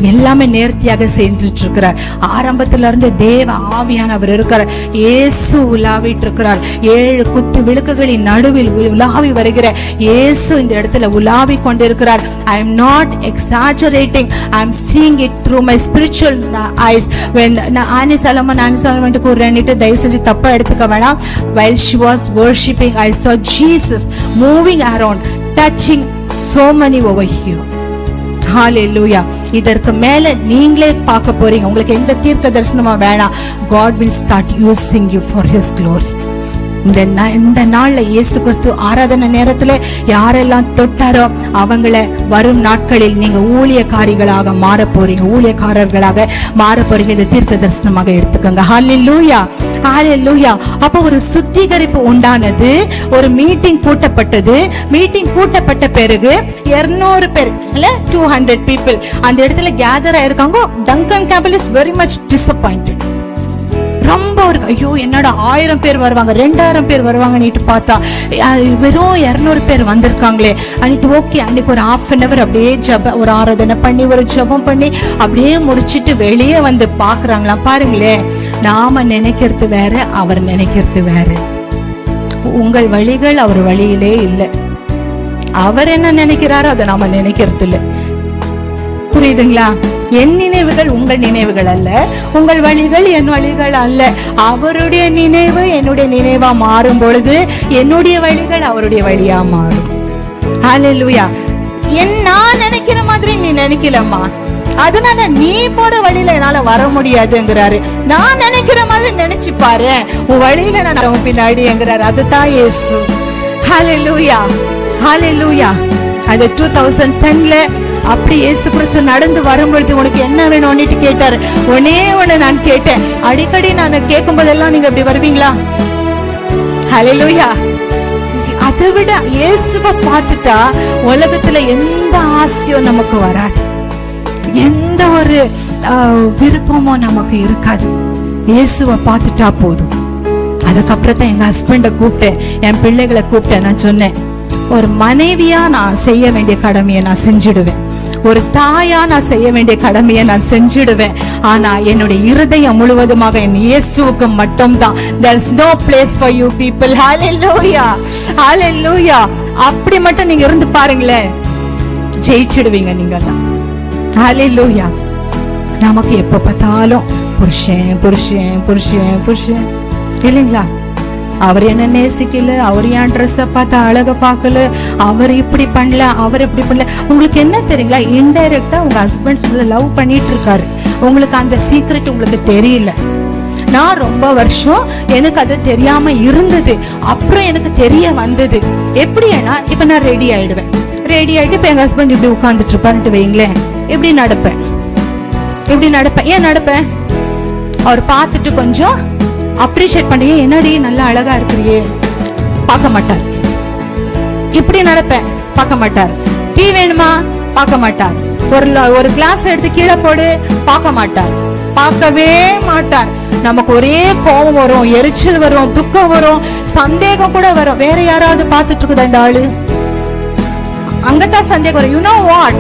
எல்லாமே நேர்த்தியாக செஞ்சுட்டு இருக்கிறார். ஆரம்பத்துல இருந்து தேவ ஆவியானவர் இருக்கிறார். இயேசு உலாவிட்டு இருக்கிறார். 7 குத்து விளக்குகளின் நடுவில் உலாவி வருகிற இயேசு இந்த இடத்துல உலாவி கொண்டிருக்கிறார். I am not exaggerating. I am seeing it through my spiritual eyes. When Annie Solomon கூறேன்னுட்டு தயவு செஞ்சு தப்பா எடுத்துக்க வேணாம். While she was worshiping, I saw Jesus moving around, touching so many over here. Hallelujah. இதற்கு மேல நீங்களே பார்க்க போறீங்க. உங்களுக்கு எந்த தீர்க்க தரிசனமா வேணாம். God will start using you for His glory. இந்த நாள்ல இயேசு கிறிஸ்து ஆராதனை நேரத்துல யாரெல்லாம் தொட்டாரோ அவங்கள வரும் நாட்களில் நீங்க ஊழியக்காரிகளாக மாற போறீங்க, ஊழியக்காரர்களாக மாற போறீங்க. இதை தீர்க்க தரிசனமாக எடுத்துக்கோங்க. ஹல்லேலூயா, ஹல்லேலூயா. அப்ப ஒரு சுத்திகரிப்பு உண்டானது. ஒரு மீட்டிங் கூட்டப்பட்டது. மீட்டிங் கூட்டப்பட்ட பிறகு 200 பேர் இல்ல 200 people அந்த இடத்துல கேதர் ஆயிருக்காங்க. Duncan Gamble is very much disappointed. ரொம்ப ஒரு ஐயோ என்னடா 1000 பேர் வருவாங்க, 2000 பேர் வருவாங்க நீட்டு பார்த்தா வெறும் 200 பேர் வந்திருக்காங்களே அன்னைக்கு. ஓகே, அன்னைக்கு ஒரு 1/2 hour அப்படியே ஒரு ஆராதனை பண்ணி ஒரு ஜெபம் பண்ணி அப்படியே முடிச்சிட்டு வெளியே வந்து பாக்குறாங்களாம். பாருங்களேன், நாம நினைக்கிறது வேற, அவர் நினைக்கிறது வேற. உங்கள் வழிகள் அவர் வழியிலே இல்லை. அவர் என்ன நினைக்கிறாரோ அதை நாம நினைக்கிறது இல்லை. புரியுதுங்களா? என் நினைவுகள் உங்கள் நினைவுகள் அல்ல, உங்கள் வழிகள் என் வழிகள் அல்ல. அவருடைய நினைவு என்னுடைய நினைவா மாறும் பொழுது என்னுடைய வழிகள் அவருடைய வழியா மாறும். ஹல்லேலூயா. நான் நினைக்கிற மாதிரி நீ நினைக்கலம்மா, அதனால நீ போற வழியில என்னால வர முடியாதுங்கிறாரு. நான் நினைக்கிற மாதிரி நினைச்சு பாரு, உன் வழியில நான் பின்னாடி என்கிறாரு. அதுதான் இயேசு. ஹல்லேலூயா, ஹல்லேலூயா. அது 2010ல அப்படி இயேசு கிறிஸ்து நடந்து வரும்பொழுது உனக்கு என்ன வேணும்னு கேட்டாரு. ஒன்னே ஒண்ணு நான் கேட்டேன். அடிக்கடி நான் கேட்கும் போதெல்லாம் நீங்க அப்படி வருவீங்களா? ஹல்லேலூயா. அதை விட இயேசுவை பார்த்துட்டா உலகத்துல எந்த ஆசையும் நமக்கு வராது, எந்த ஒரு விருப்பமும் நமக்கு இருக்காது. இயேசுவை பார்த்துட்டா போதும். அதுக்கப்புறம் தான் எங்க ஹஸ்பண்டை கூப்பிட்டேன், என் பிள்ளைகளை கூப்பிட்டேன். நான் சொன்னேன், ஒரு மனைவியா நான் செய்ய வேண்டிய கடமையை நான் செஞ்சிடுவேன், ஒரு தாயா நான் செய்ய வேண்டிய கடமையை நான் செஞ்சிடுவேன். ஆனா என்னுடைய இருதயம் முழுவதுமாக என் இயேசுவுக்கு மட்டும்தான். There is no place for you people. Hallelujah, hallelujah. அப்படி மட்டும் நீங்க இருந்து பாருங்களேன், ஜெயிச்சிடுவீங்க நீங்க தான். Hallelujah. நமக்கு எப்ப பார்த்தாலும் புருஷன் புருஷன் புருஷன் புருஷன் இல்லைங்களா? அவர் என்ன நேசிக்கல, அவர் ஏன் ட்ரெஸ்ஸை பார்த்து அழக பார்க்கல, அவர் இப்படி பண்ணல, அவர் இப்படி பண்ணல. உங்களுக்கு என்ன தெரியுங்களா? இன்டைரக்டா உங்க ஹஸ்பண்ட்ஸ் லவ் பண்ணிட்டு இருக்காரு. உங்களுக்கு அந்த சீக்ரெட் உங்களுக்கு தெரியல. நான் ரொம்ப வருஷம் எனக்கு அது தெரியாம இருந்தது. அப்புறம் எனக்கு தெரிய வந்தது. எப்படின்னா, இப்ப நான் ரெடி ஆயிடுவேன். ரெடி ஆயிட்டு இப்ப எங்க ஹஸ்பண்ட் இப்படி உட்கார்ந்துட்டு இருப்பாருன்னு வைங்களேன், எப்படி நடப்பேன், எப்படி நடப்பேன். ஏன் நடப்பேன்? அவர் பார்த்துட்டு கொஞ்சம் அப்ரிஷியேட் பண்ணி, என்னடி நல்லா அழகா இருக்கிறியே, பார்க்க மாட்டார். இப்படி நடப்பேன், பார்க்க மாட்டார். டீ வேணுமா, பார்க்க மாட்டார். ஒரு கிளாஸ் எடுத்து கீழே போடு, பார்க்க மாட்டார், பார்க்கவே மாட்டார். நமக்கு ஒரே கோபம் வரும், எரிச்சல் வரும், துக்கம் வரும், சந்தேகம் கூட வரும். வேற யாராவது பார்த்துட்டு இருக்குதா இந்த ஆளு? அங்கதான் சந்தேகம் வரும். யூ நோ வாட்,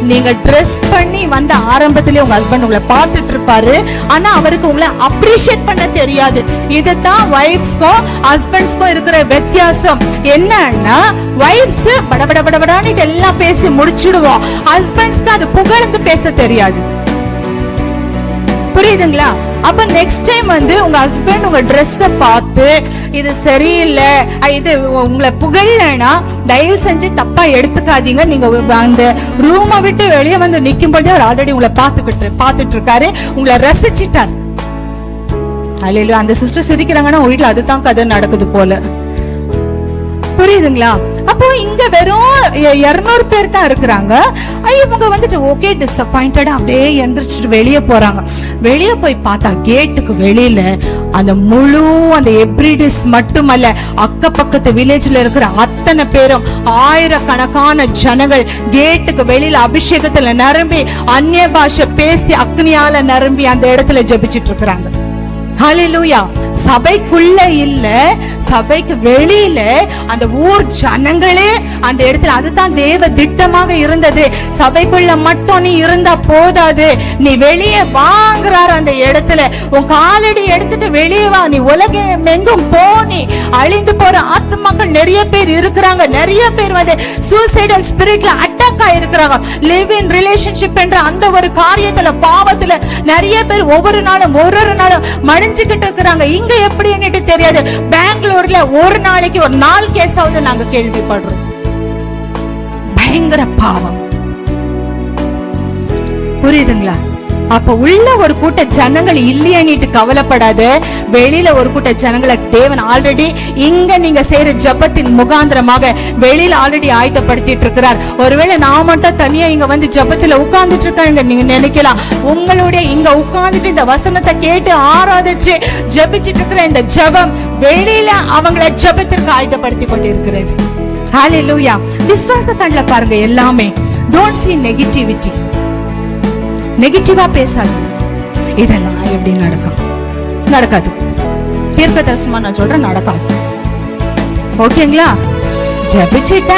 நீங்க ட்ரெஸ் பண்ணி வந்த ஆரம்பத்திலே உங்க ஹஸ்பண்ட் உங்களை பார்த்துட்டு இருப்பாரு, ஆனா அவருக்கு உங்களை அப்ரிஷியேட் பண்ண தெரியாது. இதுதான் வைஃப்ஸ்க்கும் ஹஸ்பண்ட்ஸ்க்கும் இருக்கிற வித்தியாசம். என்னன்னா, வைஃப்ஸ் படபடபடபடான்னு எல்லாம் பேசி முடிச்சிடுவோம், ஹஸ்பண்ட்ஸ்க்கு அது புகழ்ந்து பேச தெரியாது. புரியுதுங்களா? அப்ப நெக்ஸ்ட் டைம் வந்து உங்க ஹஸ்பண்ட் உங்க ட்ரெஸ்ஸ பார்த்து இது சரியில்லை, இது உங்களை புகழலைன்னா தயவு செஞ்சு தப்பா எடுத்துக்காதீங்க. நீங்க அந்த ரூமை விட்டு வெளியே வந்து நிக்கும் போது அவர் ஆல்ரெடி உங்களை பார்த்துட்டு இருக்காரு, உங்களை ரசிச்சிட்டார். அல்ல அந்த சிஸ்டர் சிரிக்கிறாங்கன்னா உங்க வீட்டுல அதுதான் கதை நடக்குது போல. புரியுதுங்களா? அப்போ இங்க வெறும் 200 பேர் தான் இருக்கிறாங்க. இவங்க வந்துட்டு ஓகே டிசப்பாயிண்டடா அப்படியே எந்திரிச்சிட்டு வெளியே போறாங்க. வெளியே போய் பார்த்தா கேட்டுக்கு வெளியில அந்த முழு அந்த எப்ரிடிஸ் மட்டுமல்ல, அக்க பக்கத்து வில்லேஜ்ல இருக்கிற அத்தனை பேரும், ஆயிரக்கணக்கான ஜனங்கள் கேட்டுக்கு வெளியில அபிஷேகத்துல நிரம்பி, அந்நிய பாஷை பேசி அக்னியால நிரம்பி அந்த இடத்துல ஜெபிச்சிட்டு இருக்கிறாங்க. ஹல்லேலூயா. சபைக்குள்ள இல்ல, சபைக்கு வெளியில அந்த ஊர் ஜனங்களே அந்த இடத்துல. அதுதான் தேவ திட்டமாக இருந்தது. சபைக்குள்ள மட்டும் நீ இருந்தா போதாது, நீ வெளியே வாங்குறாரு அந்த இடத்துல. உன் காலடி எடுத்துட்டு வெளியே வா, நீ உலகம் எங்கும் போனி. அழிந்து போற ஆத்மாக்கள் நிறைய பேர் இருக்கிறாங்க. நிறைய பேர் வந்து சூசைடல் ஸ்பிரிட்ல அட்டாக் ஆயிருக்கிறாங்க. லிவ் இன் ரிலேஷன்ஷிப் என்ற அந்த ஒரு காரியத்துல, பாவத்துல நிறைய பேர் ஒவ்வொரு நாளும் மடிஞ்சுக்கிட்டு இருக்கிறாங்க. இங்க எப்படின்னு தெரியாது. பெங்களூர்ல ஒரு நாளைக்கு ஒரு 4 கேஸாவது நாங்க கேள்விப்படுறோம். பயங்கர பாவம். புரியுதுங்களா? அப்ப உள்ள ஒரு கூட்ட ஜனங்கள் இல்லையேன்னுட்டு கவலைப்படாத. வெளியில ஒரு கூட்ட ஜனங்களை தேவன் ஆல்ரெடி இங்க நீங்க செய்யற ஜபத்தின் முகாந்திரமாக வெளியில ஆல்ரெடி ஆயத்தப்படுத்திட்டு இருக்கிறார். ஒருவேளை நான் மட்டும் தனியா இங்க வந்து ஜபத்துல உட்கார்ந்துட்டு இருக்காங்க நீங்க நினைக்கலாம். உங்களுடைய இங்க உட்கார்ந்துட்டு இந்த வசனத்தை கேட்டு ஆராதிச்சு ஜபிச்சுட்டு இருக்கிற இந்த ஜபம் வெளியில அவங்களை ஜபத்திற்கு ஆயத்தப்படுத்தி கொண்டிருக்கிறது. ஹalleluya. விசுவாச கண்ல பாருங்க எல்லாமே. Don't see negativity. நெகட்டிவா பேசாது. இதெல்லாம் எப்படி நடக்கும்? நடக்காது. தீர்க்க தரிசனமா நான் சொல்றேன், நடக்காது. ஓகேங்களா? ஜபிச்சிட்ட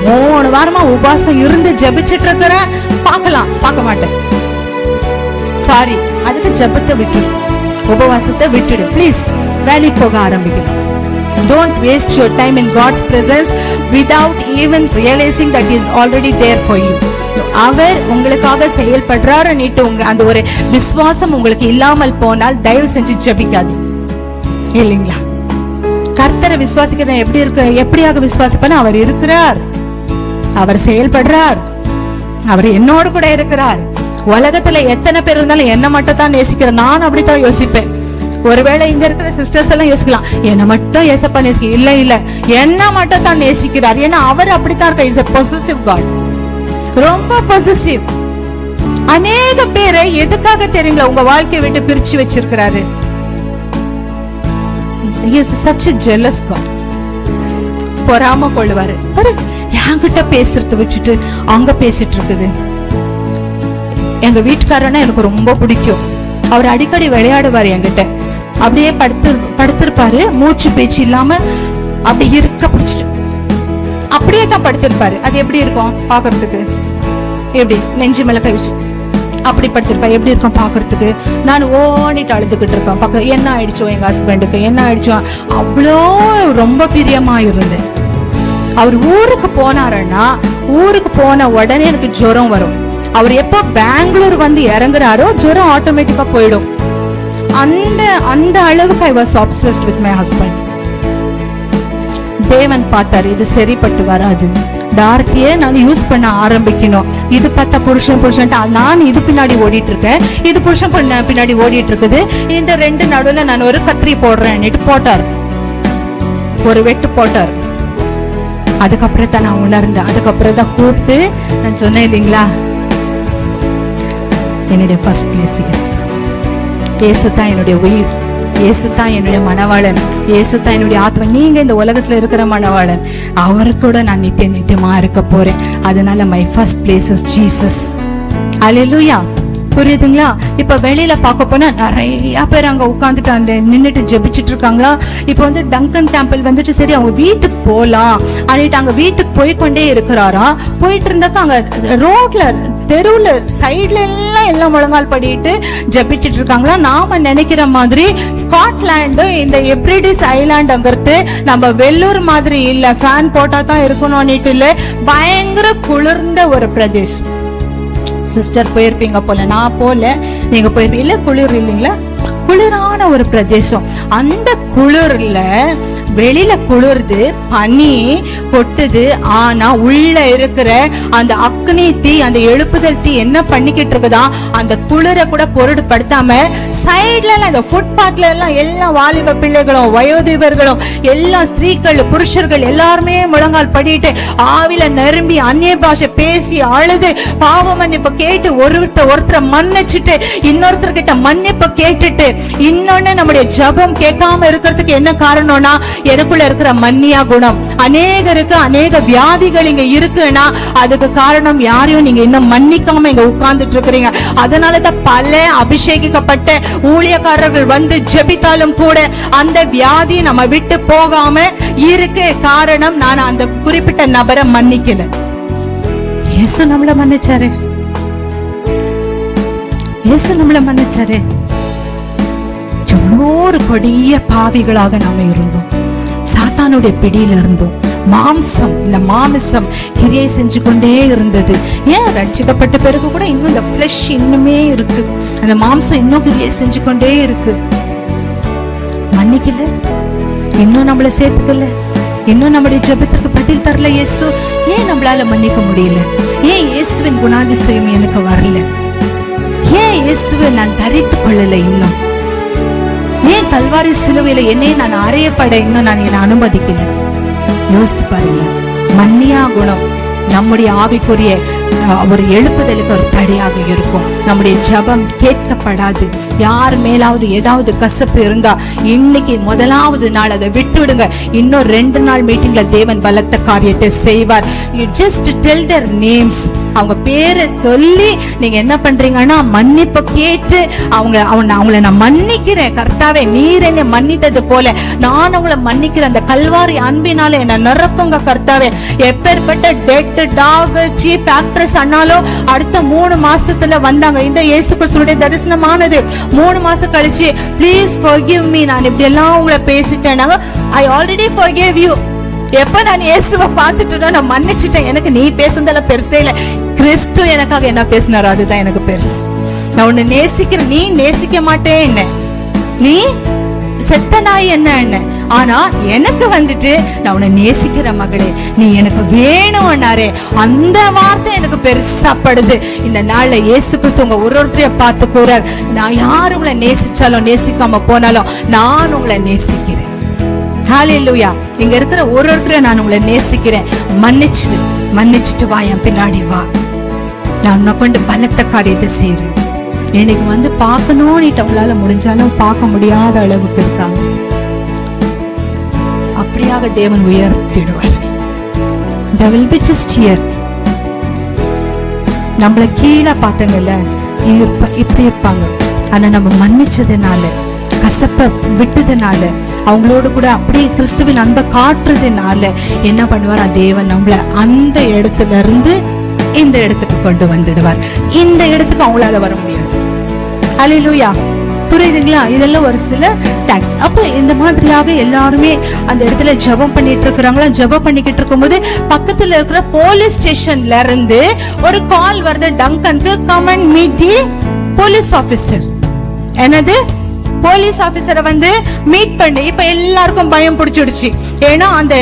3 வாரமா உபாசம் இருந்து ஜபிச்சிட்டு இருக்கிற பார்க்கலாம், பார்க்க மாட்டேன். சாரி, அதுக்கு ஜபத்தை விட்டுடு, உபவாசத்தை விட்டுடு. ப்ளீஸ் வேலைக்கு போக ஆரம்பிக்கணும். Don't waste your time in God's presence without even realizing that He is already there for you. அவர் உங்களுக்காக செயல்படுறாரு நீட்டு அந்த ஒரு விசுவாசம் உங்களுக்கு இல்லாமல் போனால் தயவு செஞ்சு ஜபிக்காது. இல்லைங்களா? கர்த்தரை விசுவாசிக்கிறத எப்படி இருக்கு? எப்படியாக விசுவாசிப்பேன்னு அவர் இருக்கிறார், அவர் செயல்படுறார், அவர் என்னோடு கூட இருக்கிறார். உலகத்துல எத்தனை பேர் இருந்தாலும் என்ன மட்டும் தான் நேசிக்கிறேன். நான் அப்படித்தான் யோசிப்பேன். ஒருவேளை இங்க இருக்கிற சிஸ்டர்ஸ் எல்லாம் யோசிக்கலாம், என்ன மட்டும் ஏசப்பா நேசிக்க. இல்ல இல்ல, என்ன மட்டும் தான் நேசிக்கிறார். ஏன்னா அவர் அப்படித்தான் இருக்க. Is a possessive God. ரொம்ப பொசசிவ். அநேக பேரை எதுக்காக தெரியுங்களா உங்க வாழ்க்கையை விட்டு பிரிச்சு வச்சிருக்கிறாரு? He is such a jealous God. பொறாம கொள்ளுவாரு. என்கிட்ட பேசுறத விட்டுட்டு அங்க பேசிட்டு இருக்குது. எங்க வீட்டுக்காரனா எனக்கு ரொம்ப பிடிக்கும். அவர் அடிக்கடி விளையாடுவாரு என்கிட்ட. அப்படியே படுத்திருப்பாரு, மூச்சு பேச்சு இல்லாம அப்படி இருக்க பிடிச்சிட்டு அப்படியே தான் படுத்திருப்பாரு. அது எப்படி இருக்கும் பாக்குறதுக்கு? எப்படி நெஞ்சு மேல கை வச்சு அப்படி படுத்திருப்பா. எப்படி இருக்கும் பாக்குறதுக்கு? நான் ஓனிட்டு அழுதுகிட்டு இருப்பேன். பக்கம் என்ன ஆயிடுச்சோ எங்க ஹஸ்பண்டுக்கு, என்ன ஆயிடுச்சோ. அவ்வளோ ரொம்ப பிரியமா இருந்தேன். அவர் ஊருக்கு போனாருன்னா ஊருக்கு போன உடனே எனக்கு ஜுரம் வரும். அவர் எப்போ பெங்களூர் வந்து இறங்குறாரோ ஜுரம் ஆட்டோமேட்டிக்கா போயிடும். அந்த அளவுக்கு I was obsessed with my husband. தேவன் பார்த்தாரு, இது சரிப்பட்டு வராது, டார்த்தியே நான் யூஸ் பண்ண ஆரம்பிக்கணும். இது பார்த்தா புருஷன் நான் இது பின்னாடி ஓடிட்டு இருக்கேன், இது புருஷன் பின்னாடி ஓடிட்டு இருக்குது. இந்த 2 நடுவுல நான் ஒரு கத்திரி போடுறேன் போட்டார், ஒரு வெட்டு போட்டார். அதுக்கப்புறம் தான் நான் உணர்ந்தேன். அதுக்கப்புறம் தான் கூப்பிட்டு நான் சொன்னேன் இல்லைங்களா, என்னுடைய ஃபர்ஸ்ட் பிளேஸ் இயேசு தான் என்னுடைய உயிர், இயேசு தான் என்னுடைய மணவாளன், இயேசு தான் என்னுடைய ஆத்மா. நீங்க இந்த உலகத்துல இருக்கிற மணவாளன், அவரு கூட நான் நித்தியமா இருக்க போறேன். அதனால my first place is Jesus. Alleluia. புரியுதுங்களா? இப்ப வெளியில பார்க்க போனா நிறைய பேர் அங்க உட்காந்துட்டு நின்னுட்டு ஜெபிச்சுட்டு இருக்காங்களா. இப்ப வந்து டங்கன் டெம்பிள் வந்துட்டு சரி அவங்க வீட்டுக்கு போலாம் அப்படின்ட்டு அங்க வீட்டுக்கு போய்கொண்டே இருக்கிறாரா. போயிட்டு இருந்தாக்கா அங்க ரோட்ல தெருவுல சைட்ல எல்லாம் முழங்கால் படிட்டு ஜபிச்சுட்டு இருக்காங்களா. நாம நினைக்கிற மாதிரி ஸ்காட்லாண்டு இந்த எப்ரிடிஸ் ஐலாண்டுங்கிறது நம்ம வெள்ளூர் மாதிரி இல்ல, ஃபேன் போட்டா தான் இருக்கணும்னுட்டு இல்ல, பயங்கர குளிர்ந்த ஒரு பிரதேசம். சிஸ்டர் போயிருப்பீங்க போல, நான் போல, நீங்க போயிருப்பீங்க. இல்ல குளிர் இல்லைங்களா, குளிரான ஒரு பிரதேசம். அந்த குளிர்ல வெளியில குளிர்து, பனி கொட்டுது. ஆனா உள்ள இருக்கிற அந்த அக்னி தீ, அந்த எழுப்புதல் தீ என்ன பண்ணிக்கிட்டு இருக்குதா, அந்த குளிரை கூட பொருட்படுத்தாம சைட்ல எல்லாம் இந்த ஃபுட்பாத்ல எல்லாம் எல்லா வாலிப பிள்ளைகளும் வயோதிபர்களும் எல்லா ஸ்திரீகள் புருஷர்கள் எல்லாருமே முழங்கால் படிட்டு ஆவில நெரும்பி அந்நிய பாஷை பேசி அழுது பாவ மன்னிப்பு கேட்டு ஒருத்தரை மன்னிச்சுட்டு இன்னொருத்தர்கிட்ட மன்னிப்பு கேட்டுட்டு, இன்னொன்னு நம்முடைய ஜபம் கேட்காம இருக்கிறதுக்கு என்ன காரணம்னா எனக்குள்ள இருக்கிற மன்னியா குணம். அநேகருக்கு அநேக வியாதிகள் இங்க இருக்குன்னா அதுக்கு காரணம் யாரையும் நீங்க இன்னும் மன்னிக்காம இங்க உட்கார்ந்துட்டு இருக்கிறீங்க. அதனாலதான் பல அபிஷேகிக்கப்பட்ட ஊழியக்காரர்கள் வந்து ஜெபித்தாலும் கூட அந்த வியாதி நம்ம விட்டு போகாம இருக்கு. காரணம் நான் அந்த குறிப்பிட்ட நபரை மன்னிக்கல. இயேசு நம்மள மன்னிச்சாரு, இயேசு நம்மள மன்னிச்சாரு. எவ்வளோ கொடிய பாவிகளாக நாம இருந்தோம், சாத்தானுடைய பிடியில இருந்தோம். இந்த மாமிசம் கிரியை செஞ்சு கொண்டே இருந்தது. ஏன் ரட்சிக்கப்பட்ட பிறகு கூட இன்னும் இந்த ஃபிளஷ் இன்னுமே இருக்கு, அந்த மாம்சம் இன்னும் கிரியை செஞ்சு கொண்டே இருக்கு. மன்னிக்கல, இன்னும் நம்மள சேர்த்துக்கல, இன்னும் நம்முடைய ஜெபத்திற்கு பதில் தரல இயேசு. ஏன் நம்மளால மன்னிக்க முடியல? ஏன் இயேசுவின் குணாதிசயம் எனக்கு வரல? ஏன் இயேசுவை நான் தரித்து கொள்ளலை இன்னும்? ஏன் கல்வாரி சிலுவையில என்னை நான் அறையப்பட இன்னும் நான் என்னை அனுமதிக்கல? யோசித்து பாருங்க. மன்னியா குணம் நம்முடைய ஆவிக்குரிய ஒரு எழுப்புதலுக்கு ஒரு தடையாக இருக்கும். நம்முடைய ஜெபம் கேட்கப்படாது. யார் மேலாவது ஏதாவது கசப்பு இருந்தா இன்னைக்கு முதலாவது நாள் அதை விட்டுடுங்க. இன்னும் 2 நாள் மீட்டிங்ல தேவன் பலத்த காரியத்தை செய்வார். You just tell their names. அவங்க பேரை சொல்லி நீங்க என்ன பண்றீங்கன்னா மன்னிப்பு கேட்டு அவங்கள நான் மன்னிக்கிறேன் கர்த்தாவே, நீர் என்னை மன்னித்தது போல நான் அவங்கள மன்னிக்கிறேன். அந்த கல்வாரி அன்பினால என்ன நிரப்புங்க கர்த்தாவே. எப்பேற்பட்ட டெட் டாக் சீப் ஆக்ட்ரஸ் ஆனாலும் அடுத்த 3 மாசத்துல வந்தாங்க. இந்த இயேசு கிறிஸ்துவுடைய தரிசனமானது 3 மாசம் கழிச்சு ப்ளீஸ் forgive me, நான் இப்படி எல்லாம் உங்களை பேசிட்டேன். I already forgave you. எப்ப நான் இயேசுவை பார்த்துட்டேனோ நான் மன்னிச்சிட்டேன். எனக்கு நீ பேசுனதெல்லாம் பெருசே இல்லை, கிறிஸ்து எனக்காக என்ன பேசினாரோ அதுதான் எனக்கு பெருசு. நான் உன்னை நேசிக்கிறேன், நீ நேசிக்க மாட்டேன் என்ன, நீ செத்த நாய் என்ன, ஆனா எனக்கு வந்துட்டு நான் உன்னை நேசிக்கிற மகளே, நீ எனக்கு வேணும்னாரே அந்த வார்த்தை எனக்கு பெருசாப்படுது. இந்த நாள்ல இயேசு கிறிஸ்து உங்க ஒருத்தரையும் பார்த்து கூறார், நான் யார் உங்களை நேசிச்சாலும் நேசிக்காம போனாலும் நான் உங்களை நேசிக்கிறேன். ஹல்லேலூயா. இங்க இருக்கிற ஒருத்தரையும் நான் உங்களை நேசிக்கிறேன். மன்னிச்சுட்டு வா, என் பின்னாடி வா, நான் உன்னை கொண்டு பலத்த காரியத்தை செய்றேன். இன்னைக்கு வந்து பார்க்கணும்னு அவங்களால முடிஞ்சாலும் பார்க்க முடியாத அளவுக்கு இருக்காங்க. அப்படியாக தேவன் உயர்த்திடுவார். They will be just here. நம்மளை கீழே பார்த்தங்கல்ல இப்படி இருப்பாங்க. ஆனா நம்ம மன்னிச்சதுனால, கசப்ப விட்டதுனால, அவங்களோடு கூட அப்படியே கிறிஸ்துவின் அன்பை காட்டுறதுனால என்ன பண்ணுவார் தேவன், நம்மள அந்த இடத்துல இருந்து இந்த இடத்துக்கு கொண்டு வந்துடுவார். இந்த இடத்துக்கு அவங்களால வர முடியாது. ஹல்லேலூயா. புரியுதுங்களா? இதெல்லாம் ஒரு சில டாக்ஸ். அப்போ இந்த மாதிரியாக எல்லாருமே அந்த இடத்துல ஜெபம் பண்ணிட்டு இருக்கிறாங்களா. ஜெபம் பண்ணிக்கிட்டு இருக்கும்போது பக்கத்துல இருக்கிற போலீஸ் ஸ்டேஷன்ல இருந்து ஒரு கால் வருது டங்கனுக்கு, come and meet the police officer. என்னது, போலீஸ் ஆபீசரை வந்து மீட் பண்ணி. இப்ப எல்லாருக்கும் பயம் பிடிச்சிடுச்சு. ஏன்னா அந்த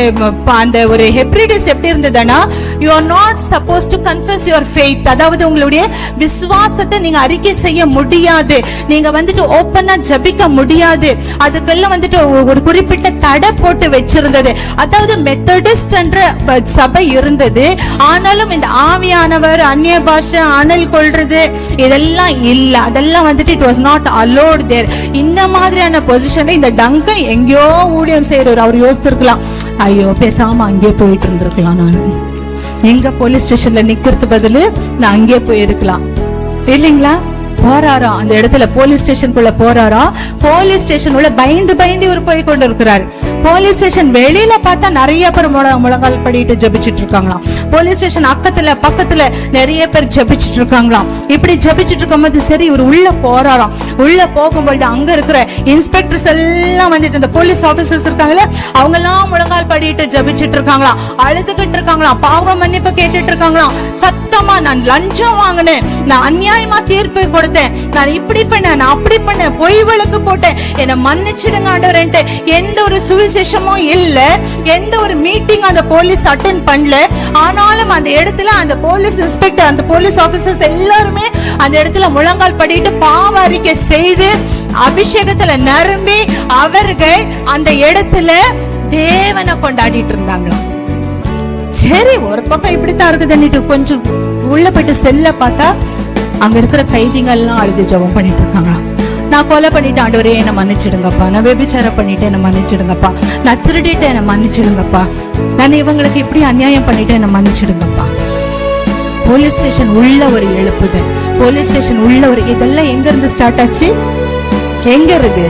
ஒரு ஹெப்ரிடிஸ் எப்படி இருந்ததுன்னா, you are not supposed to confess your faith. அதாவது உங்களுடைய விசுவாசத்தை நீங்க அறிக்கை செய்ய முடியாது, நீங்க வந்துட்டு ஓப்பனா ஜெபிக்க முடியாது. அதுக்கெல்லாம் வந்துட்டு ஒரு குறிப்பிட்ட தடை போட்டு வச்சிருந்தது. அதாவது மெத்தடிஸ்ட் என்ற சபை இருந்தது. ஆனாலும் இந்த ஆவியானவர், அந்நிய பாஷை, அனல் கொள்றது இதெல்லாம் இல்ல. அதெல்லாம் வந்துட்டு it was not allowed there. இந்த மாதிரியான பொசிஷன்ல இந்த டங்கன் எங்கேயோ ஊழியம் செய்யறவர். அவர் யோசிச்சிருக்கலாம், ஐயோ பேசாம அங்கே போயிட்டு இருந்திருக்கலாம், நான் எங்க போலீஸ் ஸ்டேஷன்ல நிக்கிறது பதிலு நான் அங்கே போயிருக்கலாம் இல்லைங்களா. போறாரா அந்த இடத்துல, போலீஸ் ஸ்டேஷனுக்குள்ள போறாரா. போலீஸ் ஸ்டேஷன் உள்ள பயந்து இவர் போய் கொண்டு இருக்கிறாரு. போலீஸ் ஸ்டேஷன் வெளியில பார்த்தா நிறைய பேர் முழங்கால் படிட்டு ஜபிச்சுட்டு இருக்காங்களாம். போலீஸ் ஸ்டேஷன் பக்கத்துல நிறைய பேர் ஜபிச்சுட்டு இருக்காங்களாம். இப்படி ஜபிச்சுட்டு இருக்கும்போது சரி இவர் உள்ள போறாராம். உள்ள போகும்போது அங்க இருக்கிற இன்ஸ்பெக்டர்ஸ் எல்லாம் வந்துட்டு, இந்த போலீஸ் ஆபீசர்ஸ் இருக்காங்கல்ல, அவங்க எல்லாம் முழங்கால் படிட்டு ஜபிச்சுட்டு இருக்காங்களாம், அழுதுகிட்டு இருக்காங்களாம், பாவ மன்னிப்பு கேட்டுட்டு இருக்காங்களாம். சத்தமா, நான் லஞ்சம் வாங்கினேன், நான் அநியாயமா தீர்ப்பு கொடுத்தேன், நான் இப்படி பண்ணேன், நான் அப்படி பண்ணேன், பொய் வழக்கு போட்டேன், என்னை மன்னிச்சிடுங்க ஆண்டவரேன்ட்டு எந்த ஒரு சுவிசேஷமும் இல்ல, எந்த ஒரு மீட்டிங் அந்த போலீஸ் அட்டெண்ட் பண்ணல. ஆனாலும் அந்த இடத்துல அந்த போலீஸ் இன்ஸ்பெக்டர், அந்த போலீஸ் ஆபீசர்ஸ் எல்லாருமே அந்த இடத்துல முழங்கால் படிட்டு பாவ அறிக்கை செய்து அபிஷேகத்துல நிரம்பி அவர்கள் அந்த இடத்துல தேவனை கொண்டாடிட்டு இருந்தாங்களாம். சரி, ஒரு பக்கம் இப்படித்தான் இருக்குதுன்னுட்டு கொஞ்சம் உள்ள போயிட்டு செல்ல பார்த்தா அங்க இருக்கிற கைதிகள்லாம் அழுது ஜெபம் பண்ணிட்டு இருக்காங்களாம். நான் கொலை பண்ணிட்டு ஆண்டவரே என்னை மன்னிச்சிடுங்கப்பா, நான் விபச்சாரம் பண்ணிட்டு என்னை மன்னிச்சிடுங்கப்பா, நான் திருடிட்டு என்னை மன்னிச்சிடுங்கப்பா, நான் இவங்களுக்கு இப்படி அநியாயம் பண்ணிட்டு என்னை மன்னிச்சிடுங்கப்பா. போலீஸ் ஸ்டேஷன் உள்ள ஒரு எழுப்புதல், போலீஸ் ஸ்டேஷன் உள்ள ஒரு, இதெல்லாம் எங்க இருந்து ஸ்டார்ட் ஆச்சு? எங்க இருக்கு?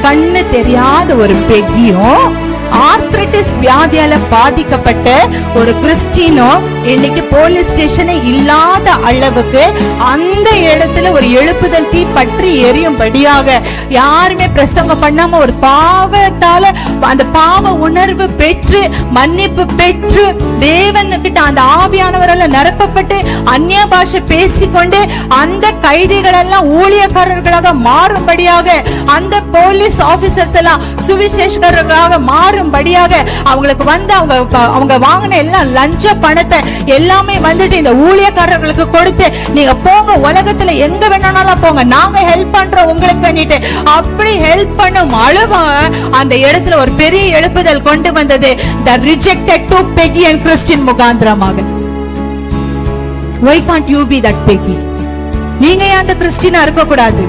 கண்ணு தெரியாத ஒரு பெக்கியும் ஆர்த்ரைட்டிஸ் வியாதியால பாதிக்கப்பட்ட ஒரு கிறிஸ்டினோ இன்னைக்கு போலீஸ் ஸ்டேஷனே இல்லாத அளவுக்கு அந்த இடத்துல ஒரு எழுப்புதல் தீ பற்றி எரியும்படியாக யாருமே பிரசங்கம் பண்ணாம ஒரு பாவத்தால அந்த பாவ உணர்வு பெற்று மன்னிப்பு பெற்று தேவன்கிட்ட அந்த ஆவியானவரால நிரப்பப்பட்டு அந்நிய பாஷை பேசிக்கொண்டு அந்த கைதிகள் எல்லாம் ஊழியக்காரர்களாக மாறும்படியாக, அந்த போலீஸ் ஆபீசர்ஸ் எல்லாம் சுவிசேஷகர்களாக மாறும் மாறும்படியாக அவங்களுக்கு வந்து அவங்க வாங்கின எல்லாம் லஞ்ச பணத்தை எல்லாமே வந்துட்டு இந்த ஊழியக்காரர்களுக்கு கொடுத்து, நீங்க போங்க, உலகத்துல எங்க வேணாலும் போங்க, நாங்க ஹெல்ப் பண்றோம் உங்களுக்கு வேண்டிட்டு அப்படி ஹெல்ப் பண்ணும் அளவா அந்த இடத்துல ஒரு பெரிய எழுப்புதல் கொண்டு வந்தது. The rejected to Peggy and Christian முகாந்திரமாக. Why can't you be that Peggy? நீங்க ஏன் அந்த கிறிஸ்டினா இருக்க கூடாது?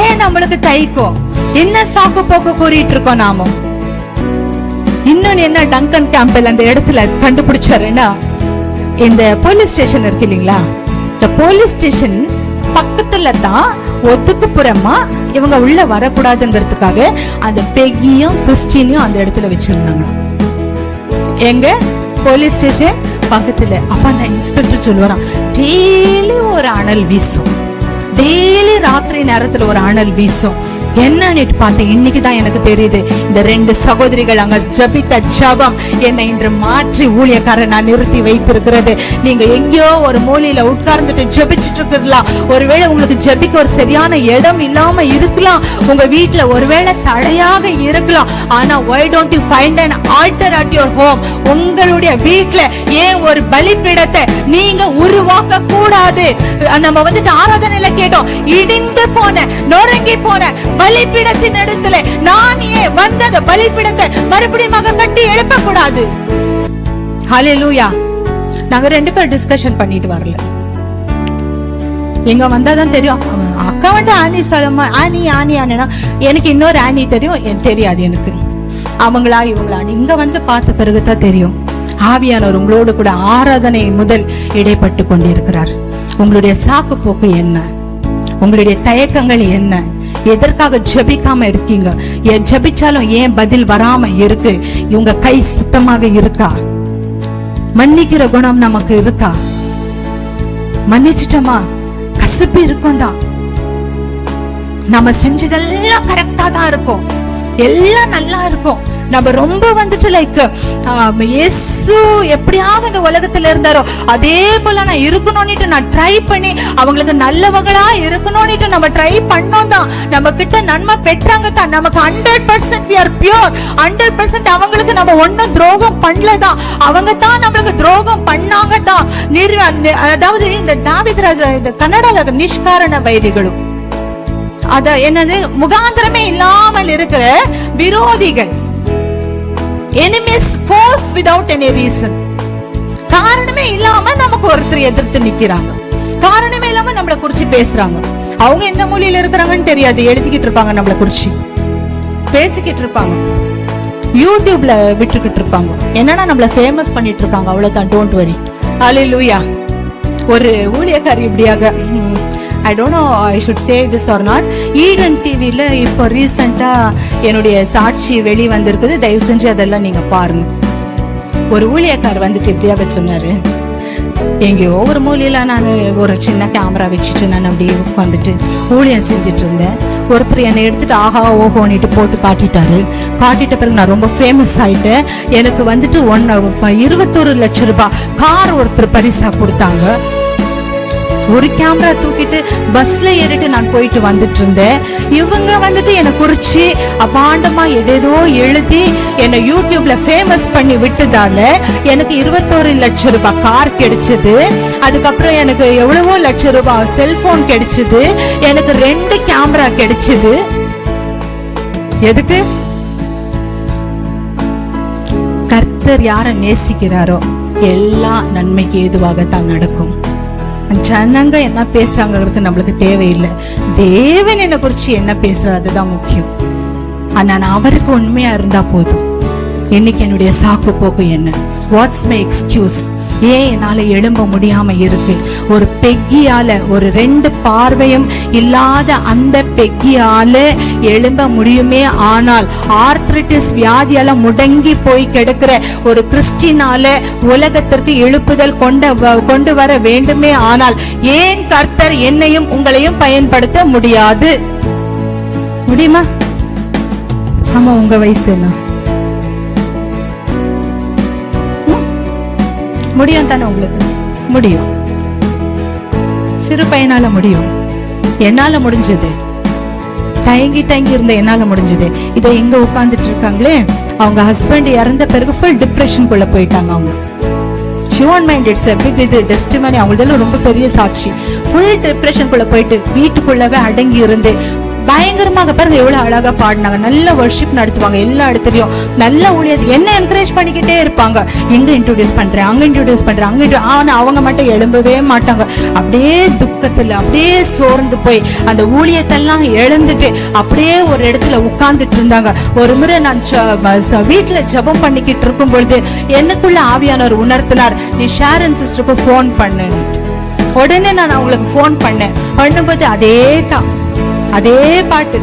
ஏன் நம்மளுக்கு தைக்கும்? என்ன சாக்கு போக்கு கூறிட்டு இருக்கோம் நாம? இன்னொன்னு என்ன, டங்கன் கேம்பல் அந்த இடத்துல கண்டுபிடிச்சாருன்னா, இந்த போலீஸ் ஸ்டேஷன் இருக்கு இல்லைங்களா, இந்த போலீஸ் ஸ்டேஷன் பக்கத்துல தான் ஒதுக்குப்புறமா இவங்க உள்ள வரக்கூடாதுங்கிறதுக்காக அந்த பெகியும் கிறிஸ்டினையும் அந்த இடத்துல வச்சிருந்தாங்க. எங்க போலீஸ் ஸ்டேஷன் பக்கத்துல. அப்ப அந்த இன்ஸ்பெக்டர் சொல்லுவாராம், டெய்லி ஒரு அனல் வீசும், டெய்லி ராத்திரி நேரத்துல ஒரு அனல் வீசும். என்னன்னு பார்த்தேன், இன்னைக்குதான் எனக்கு தெரியுது, இந்த 2 சகோதரிகள் அங்க ஜபித்த ஜபம் என்னை இன்று மாற்றி ஊழியக்காரன் நான் நிறுத்தி வைத்திருக்கிறது. நீங்க எங்கேயோ ஒரு மூலையில உட்கார்ந்துட்டு ஜபிச்சுட்டு இருக்கலாம். ஒருவேளை உங்களுக்கு ஜபிக்க ஒரு சரியான இடம் இல்லாம இருக்கலாம், உங்க வீட்டுல ஒருவேளை தடையாக இருக்கலாம். ஆனா why don't you find an altar at your home? உங்களுடைய வீட்டுல ஏன் ஒரு பலிபீடத்தை நீங்க உருவாக்க கூடாது? நம்ம வந்துட்டு ஆராதனையில கேட்டோம், இடிந்து போன நொறுங்கி போன பலிபீடத்தின் இடத்துல நான் ஏன் வந்தத பலிபீடத்தை மறுபடியும் கட்டி எழுப்ப கூடாது? ஹல்லேலூயா. நாங்க 2 பேர் டிஸ்கஷன் பண்ணிட்டு வரல, எங்க வந்தாதான் தெரியும். அக்கா வந்து ஆனி சொல்லுமா, ஆனி ஆனி ஆனா எனக்கு இன்னொரு ஆனி தெரியும், எனக்கு தெரியாது எனக்கு அவங்களா இவங்களா. இங்க வந்து பார்த்த பிறகுதான் தெரியும். ஆவியானவர் உங்களோடு கூட ஆராதனை முதல் இடைப்பட்டு கொண்டிருக்கிறார். உங்களுடைய சாக்கு போக்கு என்ன? உங்களுடைய தயக்கங்கள் என்ன? எதற்காக ஜெபிக்காம இருக்கீங்க? ஜெபிச்சாலும் ஏன் பதில் வராம இருக்கு? இவங்க கை சுத்தமாக இருக்கா? மன்னிக்கிற குணம் நமக்கு இருக்கா? மன்னிச்சிட்டோமா? கசப்பு இருக்கும் தான். நம்ம செஞ்சதெல்லாம் கரெக்டா தான் இருக்கும், எல்லாம் நல்லா இருக்கும். நம்ம ரொம்ப வந்துட்டு லைக் இயேசு எப்படியாக இந்த உலகத்துல இருந்தாரோ அதே போல நான் இருக்கணும்னுட்டு நான் ட்ரை பண்ணி அவங்களுக்கு நல்லவங்களா இருக்கணும்னுட்டு நம்ம ட்ரை பண்ணோம் தான். நம்ம கிட்ட நன்மை பெற்றாங்க தான். நமக்கு 100% we are pure, 100% அவங்களுக்கு நம்ம ஒன்னும் துரோகம் பண்ணலதான், அவங்க தான் நம்மளுக்கு துரோகம் பண்ணாங்க தான். அதாவது இந்த தாவீது ராஜா, இந்த கன்னடால நிஷ்காரண வைரிகளும் அத என்னது முகாந்திரமே இல்லாமல் இருக்கிற விரோதிகள், enemies force without any reason. காரணமே இல்லாம நமக்கு ஒருத்தர் எதிர்த்து நிக்கிறாங்க, காரணமே இல்லாம நம்மளை குறிச்சு பேசுறாங்க. அவங்க எந்த மூலையில இருக்கிறாங்கன்னு தெரியாது, எழுதிக்கிட்டு இருப்பாங்க, நம்மளை குறிச்சு பேசிக்கிட்டு இருப்பாங்க, யூடியூப்ல விட்டுக்கிட்டு இருப்பாங்க. என்னன்னா நம்மள ஃபேமஸ் பண்ணிட்டு இருக்காங்க, அவ்வளவுதான். Don't worry. ஹல்லேலூயா. ஒரு ஊழியக்காரி இப்படியாக, I don't know I should say this or not, Eden டிவில இப்போ ரீசெண்டா என்னுடைய சாட்சி வெளி வந்திருக்குது, தயவு செஞ்சு அதெல்லாம் நீங்க பாருங்க. ஒரு ஊழியக்கார் வந்துட்டு எப்படியாக சொன்னாரு, எங்கேயோ ஒரு மூலையில நான் ஒரு சின்ன கேமரா வச்சுட்டு நான் அப்படியே வந்துட்டு ஊழியம் செஞ்சுட்டு இருந்தேன். ஒருத்தர் என்னை எடுத்துட்டு ஆஹா ஓஹோன்னுட்டு போட்டு காட்டிட்டாரு. காட்டிட்ட பிறகு நான் ரொம்ப ஃபேமஸ் ஆயிட்டேன். எனக்கு வந்துட்டு 21 லட்சம் ரூபாய் கார் ஒருத்தர் பரிசா கொடுத்தாங்க. ஒரு கேமரா தூக்கிட்டு பஸ்ல ஏறிட்டு நான் போயிட்டு வந்துட்டு இருந்தேன். இவங்க வந்துட்டு என்னை குறிச்சு அபாண்டமா எதேதோ எழுதி என்னை யூடியூப்ல ஃபேமஸ் பண்ணி விட்டதால எனக்கு 21 லட்சம் ரூபாய் கார் கிடைச்சது. அதுக்கப்புறம் எனக்கு எவ்வளவோ லட்சம் ரூபாய் செல்போன் கிடைச்சது. எனக்கு 2 கேமரா கிடைச்சது. எதுக்கு? கர்த்தர் யாரை நேசிக்கிறாரோ எல்லாம் நன்மைக்கு ஏதுவாகத்தான் நடக்கும். ஜனங்க என்ன பேசுறாங்கிறது நம்மளுக்கு தேவையில்லை. தேவன் என்ன குறிச்சு என்ன பேசுறாரு அதுதான் முக்கியம். ஆனா நான் அவருக்கு உண்மையா இருந்தா போதும். இன்னைக்கு என்னுடைய சாக்கு போக்கு என்ன? Watts my excuse? ஏன் என்னால எழும்ப முடியாம இருக்கு? ஒரு பெக்கியால, ஒரு 2 பார்வையும் இல்லாத அந்த பெக்கியால எழும்ப முடியுமே. ஆனால் ஆர்த்ரிட்டிஸ் வியாதியால முடங்கி போய் கிடக்கிற ஒரு கிறிஸ்டினால உலகத்திற்கு எழுப்புதல் கொண்டு வர வேண்டுமே. ஆனால் ஏன் கர்த்தர் என்னையும் உங்களையும் பயன்படுத்த முடியாது? முடியுமா? ஆமா, உங்க வயசு என்ன? முடியும் தானே? உங்களுக்கு முடியும். சிறு பையனால முடியும். என்னால முடிஞ்சது. தயங்கி இருந்த என்னால முடிஞ்சது. இதை எங்க உட்கார்ந்துட்டு இருக்காங்களே அவங்க ஹஸ்பண்ட் இறந்த பிறகு ஃபுல் டிப்ரெஷனுக்குள்ள போயிட்டாங்க. அவங்க she won't mind, it's a big testimony. அவங்களதெல்லாம் ரொம்ப பெரிய சாட்சி. ஃபுல் டிப்ரெஷனுக்குள்ள போயிட்டு வீட்டுக்குள்ளவே அடங்கி இருந்து பயங்கரமாக பாருங்க எவ்வளவு அழகா பாடினாங்க. நல்ல வர்ஷிப் நடத்துவாங்க, எல்லா இடத்துலயும் நல்ல ஊழியர் என்ன என்கரேஜ் பண்ணிக்கிட்டே இருப்பாங்க. எங்க இன்ட்ரோடியூஸ் பண்றேன், அங்க இன்ட்ரோடியூஸ் பண்றேன், அங்க ஆனா அவங்க மட்டும் எழும்பவே மாட்டாங்க. அப்படியே துக்கத்துல அப்படியே சோர்ந்து போய் அந்த ஊழியத்தெல்லாம் இழந்துட்டு அப்படியே ஒரு இடத்துல உட்கார்ந்துட்டு இருந்தாங்க. ஒரு முறை நான் வீட்டுல ஜெபம் பண்ணிக்கிட்டு இருக்கும் பொழுது எனக்குள்ள ஆவியானவர் உணர்த்தினார், நீ ஷாரன் சிஸ்டருக்கு போன் பண்ணு. உடனே நான் அவங்களுக்கு போன் பண்ணும்போது அதே பாட்டு,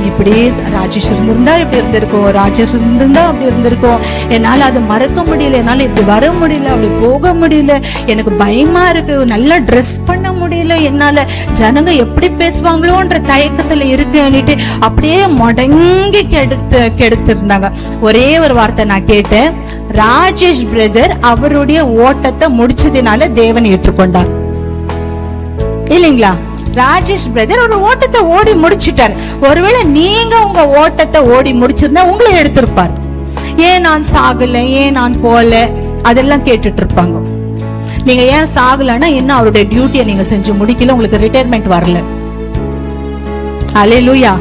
இப்படி ராஜேஷ் இருந்திருந்தா இப்படி இருந்திருக்கும், ராஜேஷ் இருந்திருந்தா அப்படி இருந்திருக்கும், என்னால அதை மறக்க முடியல, என்னால இப்படி வர முடியல, அப்படி போக முடியல, எனக்கு பயமா இருக்கு, நல்லா ட்ரெஸ் பண்ண முடியல, என்னால ஜனங்க எப்படி பேசுவாங்களோன்ற தயக்கத்துல இருக்குன்னுட்டு அப்படியே முடங்கி கெடுத்திருந்தாங்க. ஒரே ஒரு வார்த்தை நான் கேட்டேன், ராஜேஷ் பிரதர் அவருடைய ஓட்டத்தை முடிச்சதுனால தேவன் ஏற்றுக்கொண்டார் இல்லைங்களா? ராஜேஷ் பிரதர் ஒரு ஓட்டத்தை ஓடி முடிச்சிட்டார். ஒருவேளை நீங்க உங்க ஓட்டத்தை ஓடி முடிச்சிருந்தா உங்களை எடுத்திருப்பார். ஏன் நான் சாகல, ஏன் நான் போல, அதெல்லாம் கேட்டுட்டு இருப்பாங்க. நீங்க ஏன் சாகலன்னா இன்னும் அவருடைய டியூட்டியை நீங்க செஞ்சு முடிக்கல, உங்களுக்கு ரிட்டையர்மெண்ட் வரல. அல்லேலூயா.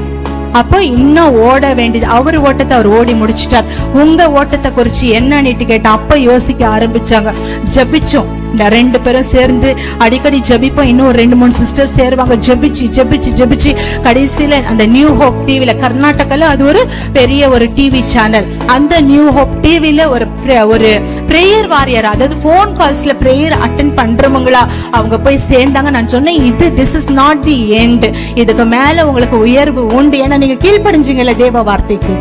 அப்போ இன்னும் ஓட வேண்டியது, அவர் ஓட்டத்தை அவர் ஓடி முடிச்சிட்டார். உங்க ஓட்டத்தை குறிச்சு என்னன்னு கேட்டா அப்ப யோசிக்க ஆரம்பிச்சாங்க. ஜபிச்சோம், 2 பேரும் சேர்ந்து அடிக்கடி ஜபிப்போம். இன்னும் 2-3 சிஸ்டர் சேருவாங்க. ஜபிச்சு கடைசியில அந்த நியூ ஹோப் டிவில, கர்நாடகால அது ஒரு பெரிய ஒரு டிவி சேனல், அந்த நியூ ஹோப் டிவில ஒரு பிரேயர் வாரியர், அதாவது போன் கால்ஸ்ல பிரேயர் அட்டென்ட் பண்றவங்களா அவங்க போய் சேர்ந்தாங்க. நான் சொன்னேன், this is not the end, இதுக்கு மேல உங்களுக்கு உயர்வு உண்டு. ஏன்னா நீங்க கீழ்ப்படிஞ்சீங்கல்ல தேவ வார்த்தைக்கு.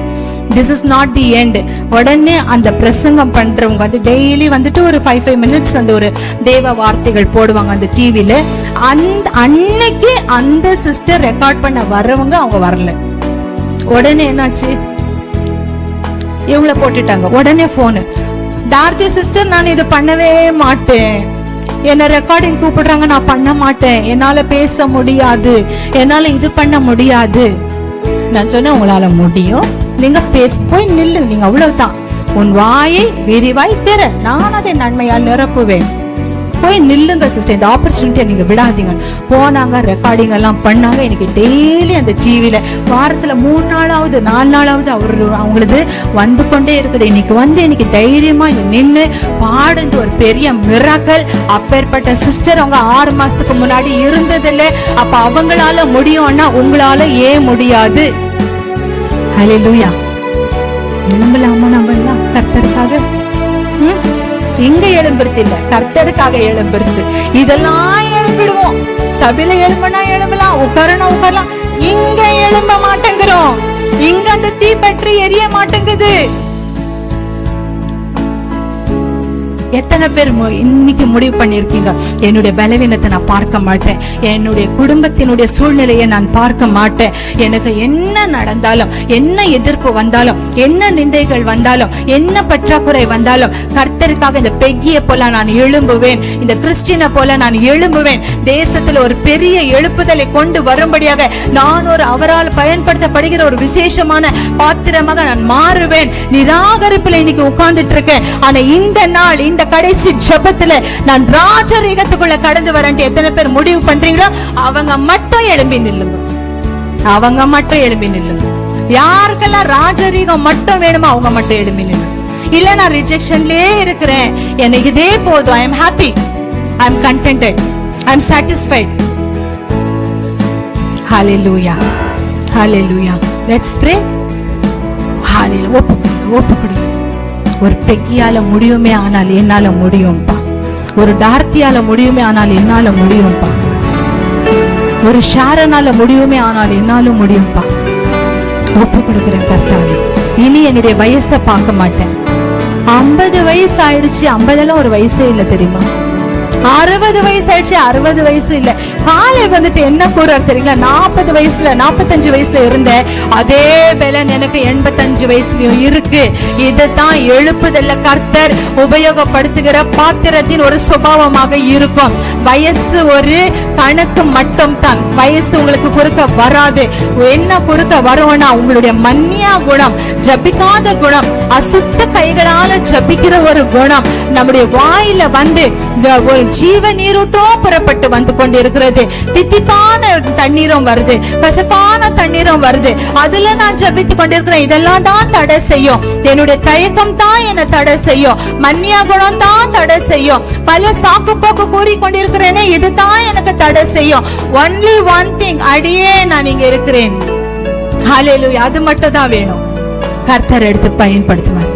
This is not the end. உடனே அந்த பிரசங்கம் பண்றவங்க வந்து டெய்லி வந்துட்டு ஒரு 5 minutes அந்த ஒரு தேவ வார்த்தைகள் போடுவாங்க அந்த டிவில. அன்னைக்கு அந்த சிஸ்டர் ரெக்கார்ட் பண்ண வர்றவங்க அவங்க வரல. உடனே என்னாச்சு, இவங்கள போட்டுட்டாங்க. உடனே போனு, டார்த்தி சிஸ்டர் நான் இது பண்ணவே மாட்டேன், என்ன ரெக்கார்டிங் கூப்பிடுறாங்க, நான் பண்ண மாட்டேன், என்னால பேச முடியாது, என்னால இது பண்ண முடியாது. நான் சொன்னேன், உங்களால முடியும், நீங்க போய் நில்லு, நீங்க அவ்வளவுதான், உன் வாயை விரிவாய் திற, நான் அதை நன்மையால் நிரப்புவேன், போய் நில்லுங்க சிஸ்டர், இந்த ஆப்பர்ச்சுனிட்டியை நீங்க விடாதீங்க. போனாங்க, ரெக்கார்டிங் எல்லாம் பண்ணாங்க. இன்னைக்கு டெய்லி அந்த டிவில வாரத்துல 3 நாளாவது 4 நாளாவது அவங்களது வந்து கொண்டே இருக்குது. இன்னைக்கு தைரியமா நின்று பாடுறது ஒரு பெரிய மிராக்கல். அப்பேற்பட்ட சிஸ்டர் அவங்க 6 மாசத்துக்கு முன்னாடி இருந்ததில்லை. அப்ப அவங்களால முடியும்னா உங்களால ஏன் முடியாது? ஹல்லேலூயா. எழும்பலாமா நம்ம எல்லாம் கர்த்தருக்காக? எங்க எழும்புறது இல்ல, கர்த்தருக்காக எழும்புறது. இதெல்லாம் எழும்பிடுவோம். சபையில எழும்பனா எழும்பலாம், உட்காரலாம். இங்க எழும்ப மாட்டேங்கிறோம். இங்க அந்த தீ பற்றி எரிய மாட்டேங்குது. எத்தனை பேர் இன்னைக்கு முடிவு பண்ணிருக்கீங்க, என்னுடைய பலவீனத்தை நான் பார்க்க மாட்டேன், என்னுடைய குடும்பத்தினுடைய சூழ்நிலையை நான் பார்க்க மாட்டேன், எனக்கு என்ன நடந்தாலும், என்ன எதிர்ப்பு வந்தாலும், என்ன நிந்தைகள் வந்தாலும், என்ன பற்றாக்குறை வந்தாலும், கர்த்தருக்காக இந்த பெக்கியை போல நான் எழும்புவேன், இந்த கிறிஸ்டினை போல நான் எழும்புவேன். தேசத்துல ஒரு பெரிய எழுப்புதலை கொண்டு வரும்படியாக நான் ஒரு அவரால் பயன்படுத்தப்படுகிற ஒரு விசேஷமான பாத்திரமாக நான் மாறுவேன். நிராகரிப்புல இன்னைக்கு உட்கார்ந்துட்டு இருக்கேன். ஆனா இந்த நாள், இந்த கடைசி ஜெபத்துல நான் ராஜரீகத்துக்குள்ள கடந்து வரேன். எத்தனை பேர் முடிவு பண்றீங்களோ அவங்க மட்டும் எழும்பி நில்லுங்க. அவங்க மட்டும் எழும்பி நில்லுங்க. யாருக்கெல்லாம் ராஜரீகம் மட்டும் வேணுமோ அவங்க மட்டும் எழும்பி நில்லுங்க. இல்ல நான் ரிஜெக்ஷன்லயே இருக்கிறேன், எனக்கு இதே போதும், I am happy, I am contented, I am satisfied. Hallelujah, hallelujah. Let's pray. Hallelujah. ஒப்புக்கொடு. ஒரு பெக்கியால முடியுமே ஆனால் என்னால முடியும்பா. ஒரு டார்த்தியால முடியுமே ஆனால் என்னால முடியும்பா. ஒரு ஷாரனால முடியுமே ஆனால் என்னாலும் முடியும்பா. ஒப்பு கொடுக்கிறேன் கர்த்தாவே. இனி என்னுடைய வயசை பார்க்க மாட்டேன். 50 வயசு ஆயிடுச்சு. 50 ஒரு வயசே இல்லை தெரியுமா? 60 வயசு ஆயிடுச்சு, 60 வயசு இல்ல. காலை வந்துட்டு என்ன கூறாரு தெரியுங்களா? 40 வயசுல 45 வயசுல இருந்த அதே பலன் எனக்கு 85 வயசுலயும் இருக்கு. இதுதான் எழுப்புதல்ல கர்த்தர் உபயோகப்படுத்துகிற பாத்திரத்தின் ஒரு சுபாவமாக இருக்கும். வயசு ஒரு கணக்கு மட்டும் தான். வயசு உங்களுக்கு குறுக்க வராது. என்ன குறுக்க வரும்னா உங்களுடைய மன்னியா குணம், ஜபிக்காத குணம், அசுத்த கைகளால ஜபிக்கிற ஒரு குணம் நம்முடைய வாயில வந்து ஒரு ஜீவ நீரூட்டம் புறப்பட்டு வந்து கொண்டிருக்கிறது. தித்திப்பான தண்ணீரும் வருது, கசப்பான தண்ணீரும் வருது. அதுல நான் ஜபித்து கொண்டிருக்கிறேன். இதெல்லாம் தான் தடை செய்யும். என்னுடைய தயக்கம் தான் என்ன தடை செய்யும். மன்னியா குணம் தான் தடை செய்யும். பல சாக்கு போக்கு கூறி கொண்டிருக்கிறேனே, இதுதான் எனக்கு தடை செய்யும். ஒன்லி ஒன் திங், அடியே நான் இங்க இருக்கிறேன். ஹல்லேலூயா. அது மட்டும் தான் வேணும். கர்த்தர் எடுத்து பயன்படுத்துவார்.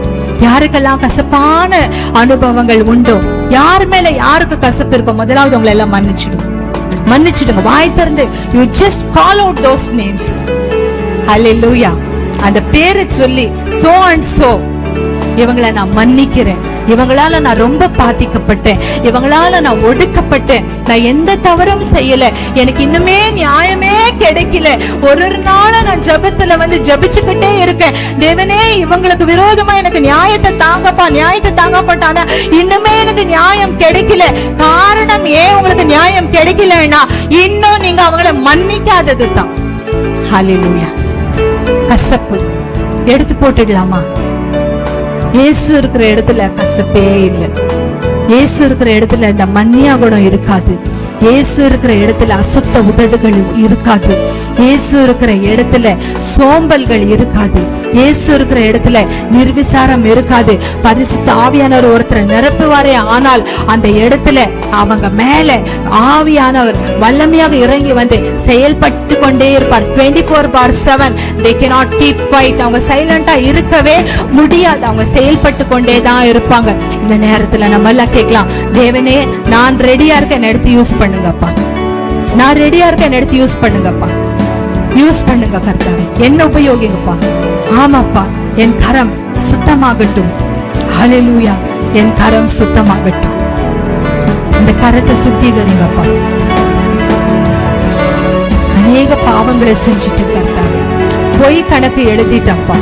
யாருக்கெல்லாம் கசப்பான அனுபவங்கள் உண்டோ, யார் மேல யாருக்கு கசப்பு இருக்கோ, முதலாவது உங்களை எல்லாம் மன்னிச்சிடுங்க. வாய் திறந்து you just call out those names. ஹல்லேலூயா. அந்த பேரை சொல்லி so and so, இவங்களை நான் மன்னிக்கிறேன், இவங்களால நான் ரொம்ப பாதிக்கப்பட்டேன், இவங்களால நான் ஒடுக்கப்பட்டேன், நான் எந்த தவறும் செய்யல, எனக்கு இன்னுமே நியாயமே கிடைக்கல, ஒரு நாள் நான் ஜெபத்துல வந்து ஜெபிச்சுக்கிட்டே இருக்கேன். தேவனே, இவங்களுக்கு விரோதமா எனக்கு நியாயத்தை தாங்கப்பட்டானா இன்னுமே எனக்கு நியாயம் கிடைக்கல. காரணம் ஏன் உங்களுக்கு நியாயம் கிடைக்கலன்னா இன்னும் நீங்க அவங்கள மன்னிக்காதது தான். ஹல்லேலூயா. கசப்பு எடுத்து போட்டுடலாமா? இயேசு இருக்கிற இடத்துல கசப்பே இல்லை. இயேசு இருக்கிற இடத்துல இந்த மன்னியா குணம் இருக்காது. இயேசு இருக்கிற இடத்துல அசுத்த உதடுகள் இருக்காது. இயேசு இருக்கிற இடத்துல சோம்பல்கள் இருக்காது. இயேசு இருக்கிற இடத்துல நிர்விசாரம் இருக்காது. பரிசுத்த ஆவியானவர் ஒருத்தரை நிரப்புவாரே, ஆனால் அந்த இடத்துல அவங்க மேல ஆவியானவர் வல்லமையாக இறங்கி வந்து செயல்பட்டு கொண்டே இருப்பார். 24/7 they cannot keep quiet. அவங்க சைலண்டா இருக்கவே முடியாது. அவங்க செயல்பட்டு கொண்டே தான் இருப்பாங்க. இந்த நேரத்துல நம்ம எல்லாம் கேட்கலாம், தேவனே, நான் ரெடியா இருக்கேன், எடுத்து யூஸ் பண்ணுங்கப்பா. நான் ரெடியா இருக்கேன், எடுத்து யூஸ் பண்ணுங்கப்பா. யூஸ் பண்ணுங்க கர்த்தாவே, என்ன உபயோகிங்கப்பா. ஆமாப்பா, என் கரம் சுத்தமாகட்டும். ஹல்லேலூயா. என் கரம் சுத்தமாகட்டும். இந்த கரத்தை சுத்திகரிங்கப்பா. அநேக பாவங்களை செஞ்சுட்டு கர்த்தாவே, பொய் கணக்கு எழுதிட்டப்பா.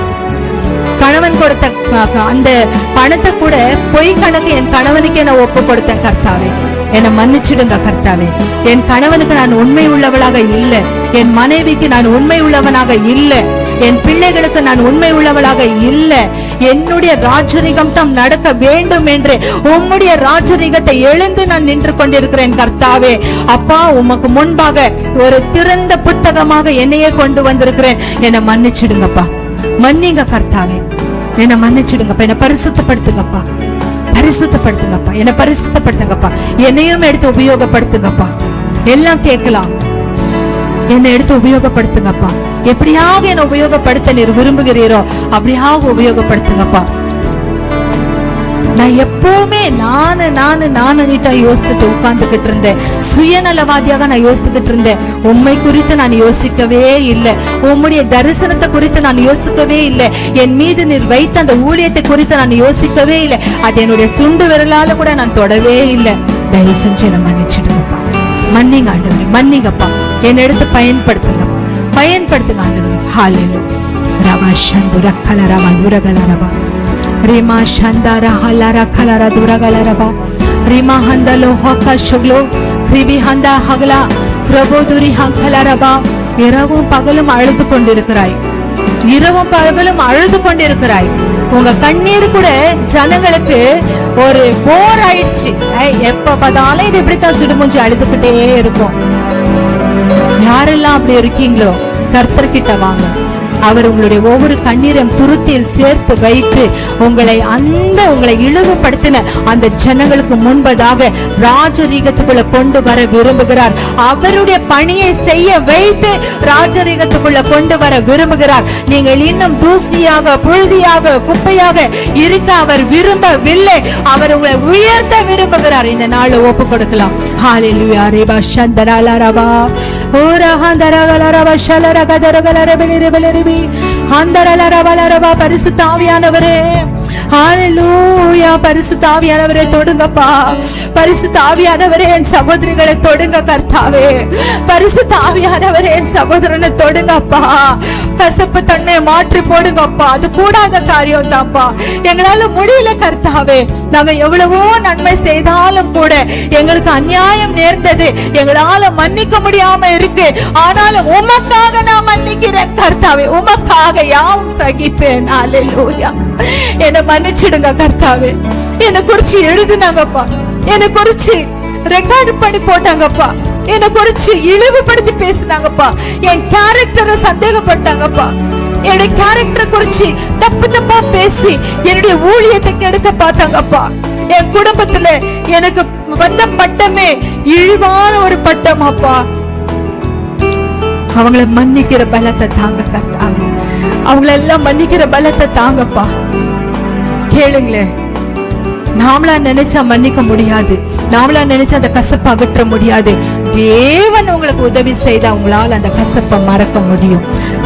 கணவன் கொடுத்த அந்த பணத்தை கூட பொய் கணக்கு என் கணவனுக்கே நான் ஒப்பு கொடுத்தேன் கர்த்தாவே. என்னை மன்னிச்சிடுங்க கர்த்தாவே. என் கணவனுக்கு நான் உண்மை உள்ளவளாக இல்லை, என் மனைவிக்கு நான் உண்மை உள்ளவனாக இல்லை, என் பிள்ளைகளுக்கு நான் உண்மை உள்ளவளாக இல்லை. என்னுடைய ராஜரிகம் தான் நடக்க வேண்டும் என்று உம்முடைய ராஜரிகத்தை எழுந்து நான் நின்று கொண்டிருக்கிறேன் கர்த்தாவே. அப்பா, உமக்கு முன்பாக ஒரு திறந்த புத்தகமாக என்னையே கொண்டு வந்திருக்கிறேன். என்னை மன்னிச்சிடுங்கப்பா. மன்னிங்க கர்த்தாவே, என்னை மன்னிச்சிடுங்கப்பா. என்னை பரிசுத்தப்படுத்துங்கப்பா. என்னை பரிசுத்தப்படுத்துங்கப்பா. என்னையும் எடுத்து உபயோகப்படுத்துங்கப்பா. எல்லாம் கேட்கலாம், என்னை எடுத்து உபயோகப்படுத்துங்கப்பா. எப்படியாக என்னை உபயோகப்படுத்த நீர் விரும்புகிறீரோ அப்படியாக உபயோகப்படுத்துங்கப்பா. நான் எப்பவுமே நானு யோசிச்சுட்டு உட்கார்ந்துகிட்டு இருந்தேன். சுயநலவாதியாக நான் யோசித்துக்கிட்டு இருந்தேன். உண்மை குறித்து நான் யோசிக்கவே இல்லை. உம்முடைய தரிசனத்தை குறித்து நான் யோசிக்கவே இல்லை. என் மீது நீர் வைத்த அந்த ஊழியத்தை குறித்து நான் யோசிக்கவே இல்லை. அது என்னுடைய சுண்டு விரலால கூட நான் தொடவே இல்லை. தயவு செஞ்சு என்னை மன்னிச்சிடுங்கப்பா. மன்னிங்க ஆண்டவரே, மன்னிங்கப்பா. என்னை எடுத்து பயன்படுத்துங்க ஆண்டவரே. ஹல்லேலூயா. ரவா சந்துர கலரவா துரகலரவா ரிமா சந்தார ஹலர கலர துரகலரவா ரிமா ஹந்தலோ ஹோக சுக்லோ ரிவி ஹந்த ஹகலா பிரபோதுரி ஹங்கலரவா. இரவும் பகலும் அழுது கொண்டிருக்கிறாய், இரவும் பகலும் அழுது கொண்டிருக்கிறாய். உங்க கண்ணீர் கூட ஜனங்களுக்கு ஒரு போர் ஆயிடுச்சு. எப்ப பார்த்தாலும் இது இப்படித்தான் சிடுமூஞ்சி அழுதுகிட்டே இருக்கும். யாரெல்லாம் அப்படி இருக்கீங்களோ கர்த்தர்கிட்ட வாங்க. அவர் உங்களுடைய ஒவ்வொரு கண்ணீரையும் துருத்தியில் சேர்த்து வைத்து உங்களை இழிவுபடுத்தின அந்த ஜனங்களுக்கு முன்பதாக ராஜரீகத்துக்குள்ள கொண்டு வர விரும்புகிறார். அவருடைய பணியை செய்ய வைத்து ராஜரீகத்துக்குள்ள கொண்டு வர விரும்புகிறார். நீங்கள் இன்னும் தூசியாக, புழுதியாக, குப்பையாக இருக்க அவர் விரும்பவில்லை. அவர் உங்களை உயர்த்த விரும்புகிறார். இந்த நாள் ஒப்பு கொடுக்கலாம். ஹல்லேலூயா. ரேபா சந்தராலரவா ஓரா ஹந்தரகலரவா ஷலரகதரகலரபலிரபலிரபி ஹந்தரலரவலரவா. பரிசுத்த ஆவியானவரே, ஹalleluya. பரிசுத்த ஆவியானவரே தொடுங்கப்பா. பரிசுத்த ஆவியானவரே என் சகோதரிகளை தொடுங்க கர்த்தாவே. பரிசுத்த ஆவியானவரே என் சகோதரனை தொடுங்கப்பா. கசப்பு தன்மையை மாற்றி போடுங்கப்பா. அது கூடாத காரியம் தான்ப்பா. எங்களால முடியல கர்த்தாவே. நாங்க எவ்வளவோ நன்மை செய்தாலும் கூட எங்களுக்கு அநியாயம் நேர்ந்தது, எங்களால மன்னிக்க முடியாம இருக்கு. ஆனாலும் உமக்காக நான் மன்னிக்கிறேன் கர்த்தாவே. உமக்காக யாவும் சகிப்பேன். ஹalleluya. என்னை மன்னிச்சிடுங்க கர்த்தாவே. என்னை குறிச்சு எழுதுனாங்கப்பா, என்னை குறிச்சு ரெக்கார்டு பண்ணி போட்டாங்கப்பா, என்னை குறிச்சு இழிவுபடுத்தி பேசினாங்கப்பா, என் கேரக்டரை சந்தேகப்பட்டாங்கப்பா, என்னுடைய கேரக்டரை குறிச்சு தப்பு தப்பா பேசி என்னுடைய ஊழியத்தை கெடுக்க பார்த்தாங்கப்பா. என் குடும்பத்துல எனக்கு வந்த பட்டமே இழிவான ஒரு பட்டம் அப்பா. அவங்களை மன்னிக்கிற பலத்தை தாங்க கர்த்தாவே. அவங்களெல்லாம் மன்னிக்கிற பலத்தை தாங்கப்பா. கேளுங்களே, நாமளா நினைச்சா மன்னிக்க முடியாது, நாமளா நினைச்சா அந்த கசப்பை அகற்ற முடியாது. தேவன் உங்களுக்கு உதவி செய்தா உங்களால் அந்த கசப்பை மறக்க முடியும்.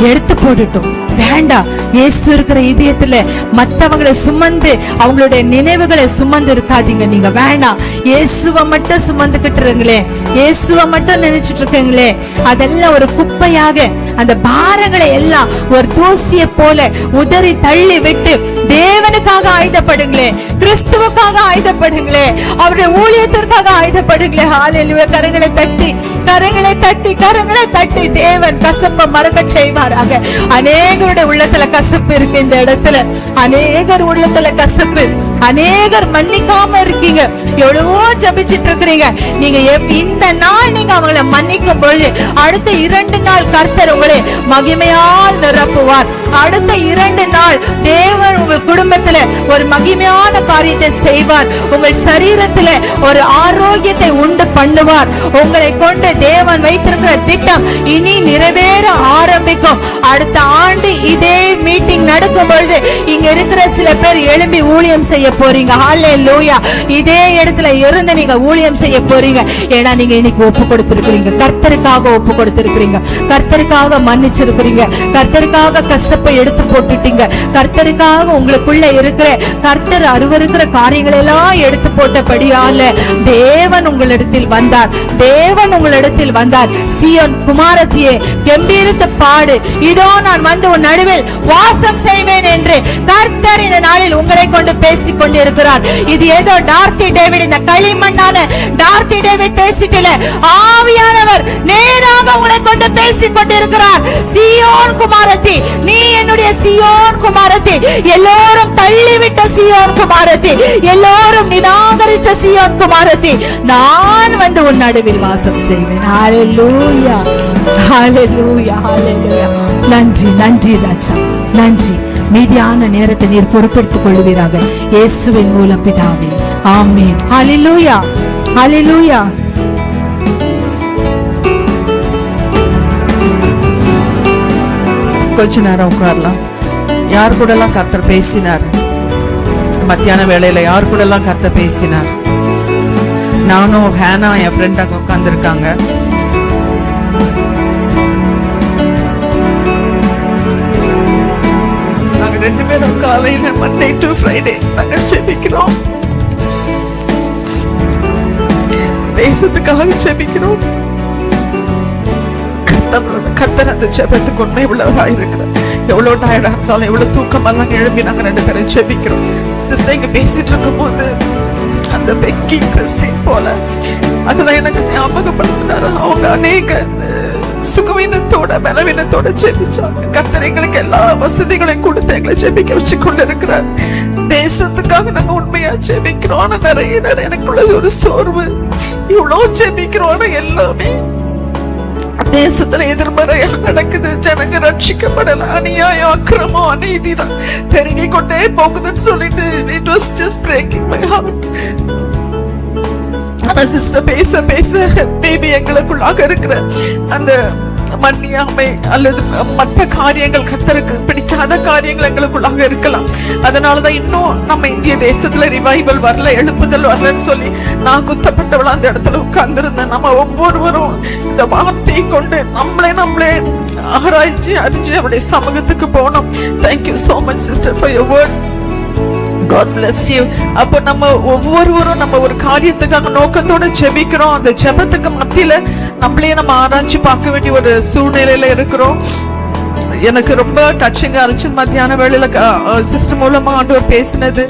எடுத்து போட்டுட்டோம், வேண்டாம். இயேசு இருக்கிற இதயத்துல மற்றவங்களை சுமந்து அவங்களுடைய நினைவுகளை சுமந்து இருக்காதீங்க. நீங்க வேண்டாம், இயேசுவை மட்டும் சுமந்துகிட்டு இருங்களே, இயேசுவை மட்டும் நினைச்சிட்டு இருக்கீங்களே, அதெல்லாம் ஒரு குப்பையாக அந்த பாரங்களை எல்லாம் ஒரு தூசிய போல உதறி தள்ளி விட்டு தேவனுக்காக ஆயுதப்படுங்களே, கிறிஸ்துவுக்காக ஆயுதப்படுங்களே, அவருடைய ஊழியத்திற்காக ஆயுதப்படுங்களே. ஹalleluya. கரங்களை தட்டி கரங்களை தட்டி கரங்களை தட்டி தேவன் கசப்பை மறக்க செய்வாராக. அநேகருடைய உள்ளத்துல கசப்பு இருக்கு. இந்த இடத்துல அநேகர் உள்ளத்துல கசப்பு, அநேகர் மன்னிக்காம இருக்கீங்க. எவ்வளவோ ஜபிச்சிட்டு இருக்கிறீங்க. நீங்க இந்த நாள் நீங்க அவங்களை மன்னிக்கும் பொழுது அடுத்த 2 நாள் கர்த்தர் உங்களை மகிமையால் நிரப்புவார். அடுத்த 2 நாள் தேவன் உங்கள் குடும்பத்துல ஒரு மகிமையான காரியத்தை செய்வார். உங்கள் சரீரத்துல ஒரு ஆரோக்கியத்தை உண்டு பண்ணுவார். உங்களை கொண்டு தேவன் வைத்திருக்கிற திட்டம் இனி நிறைவேற ஆரம்பிக்கும். அடுத்த ஆண்டு இதே மீட்டிங் நடக்கும் பொழுது இங்க இருக்கிற சில பேர் எழும்பி ஊழியம் செய்ய போறீங்க. ஹalleluya. இதே இடத்துல இருந்து நீங்க ஊழியம் செய்ய போறீங்க. ஏன்னா நீங்க இன்னைக்கு ஒப்பு கொடுத்திருக்கிறீங்க, கர்த்தருக்காக ஒப்பு கொடுத்திருக்கிறீங்க, கர்த்தருக்காக மன்னிச்சிருக்கிறீங்க, கர்த்தருக்காக கசப்பை எடுத்து போட்டுட்டீங்க, கர்த்தருக்காக உங்களுக்குள்ள இருக்கிற கர்த்தர் அருவருக்கிற காரியங்களை எல்லாம் எடுத்து போட்டபடியால தேவன் உங்களிடத்தில் வந்தார். தேவன் உங்களிடத்தில் வந்தார். சீயோன் குமாரத்தியே கம்பீரித்து பாடு, இதோ நான் வந்து உன் நடுவில் வாசம் செய்வேன் என்று கர்த்தர் இந்த நாளில் உங்களை கொண்டு பேசிக் கொண்டிருக்கிறார். இது ஏதோ டார்த்தி டேவிட், இந்த களிமண்ணான டார்த்தி டேவிட் பேசிட்டல, ஆவியானவர் நேராக உங்களை கொண்டு பேசிக் கொண்டிருக்கிறார். சீயோன் குமாரத்தி, நீ என்னுடைய சீயோன் குமாரத்தி, எல்லோரும் தள்ளிவிட்ட சீயோன் குமாரத்தி, எல்லோரும் நிராகரிச்ச சீயோன் குமாரத்தி, நான் வந்து உன் நடுவில் வாசம் செய்வேன். ஹalleluya, ஹalleluya, ஹalleluya. நன்றி நன்றி ராஜா, நன்றி. மீதியான நேரத்தை நீர் பொறுப்பெடுத்துக் கொள்வீராக இயேசுவின் மூலம் பிதாவே, ஆமென். ஹalleluya, ஹalleluya. கொஞ்ச நேரம் உட்காரலாம். யார் கூட எல்லாம் கர்த்தர் பேசினார்? மத்தியான வேளையில யார் கூட எல்லாம் கர்த்தர் பேசினார்? நானும் ஹேனா என் ஃப்ரெண்ட் அங்க உட்கார்ந்துருக்காங்க. நாங்க 2 பேரும் காலையில மண்டே டு ஃப்ரைடே நாங்க ஜெபிக்கிறோம், தேசத்துக்காக ஜெபிக்கிறோம். கர்த்தர் அந்த ஜெபத்துக்கு உண்மை உள்ளவராக இருக்கிறார். எவ்வளவு டயர்டா இருந்தாலும், எவ்வளவு தூக்கமெல்லாம் எழுப்பி நாங்க 2 பேரும் ஜெபிக்கிறோம். சிஸ்டர் இங்க பேசிட்டு இருக்கும் போது அந்த பெக்கி கிறிஸ்டின் போல அதுதான் எனக்கு ஞாபகப்படுத்தினாரு. அவங்க அநேக சுகவீனத்தோட பலவீனத்தோட ஜெபிச்சாங்க. கர்த்தர் எங்களுக்கு எல்லா வசதிகளையும் கொடுத்து எங்களை ஜெபிக்க வச்சு கொண்டு இருக்கிறார். தேசத்துக்காக நாங்க உண்மையா ஜெபிக்கிறோம். ஆனா நிறைய நேரம் எனக்குள்ள ஒரு சோர்வு. இவ்வளவு ஜெபிக்கிறோம், ஆனா எல்லாமே தேசத்துல எதிர்மறையாக நடக்குது. ஜனங்க ரட்சிக்கப்படல, அநியாயம், அக்கிரமம், அநீதிதான் பெருகி கொண்டே போகுதுன்னு சொல்லிட்டு it was just breaking my heart. ஆனா சிஸ்டர் பேச பேச பேபி எங்களுக்குள்ளாக இருக்கிற அந்த மன்னியாமை அல்லது மற்ற காரியங்கள், கர்த்தருக்கு பிடிக்காத காரியங்கள் எங்களுக்குள்ளாக இருக்கலாம். அதனாலதான் இன்னும் நம்ம இந்திய தேசத்துல ரிவைவல் வரல, எழுப்புதல் வரலன்னு சொல்லி நான் குத்தப்பட்டவள அந்த இடத்துல உட்கார்ந்துருந்தேன். நம்ம ஒவ்வொருவரும் இந்த வார்த்தையை கொண்டு நம்மளே ஆராய்ச்சி அறிஞ்சு அவருடைய சமூகத்துக்கு போனோம். Thank you so much sister for your word. God bless you. அப்போ நம்ம ஒவ்வொருவரும் நம்ம ஒரு காரியத்துக்காக நோக்கத்தோட ஜெபிக்கிறோம். அந்த ஜெபத்துக்கு மத்தியில நம்மளே நம்ம ஆராய்ச்சி பார்க்க வேண்டிய ஒரு சூழ்நிலையில இருக்கிறோம். எனக்கு ரொம்ப டச்சிங்கா இருந்துச்சு மத்தியான வேளையில சிஸ்டர் மூலமா ஆண்டவர் பேசினது.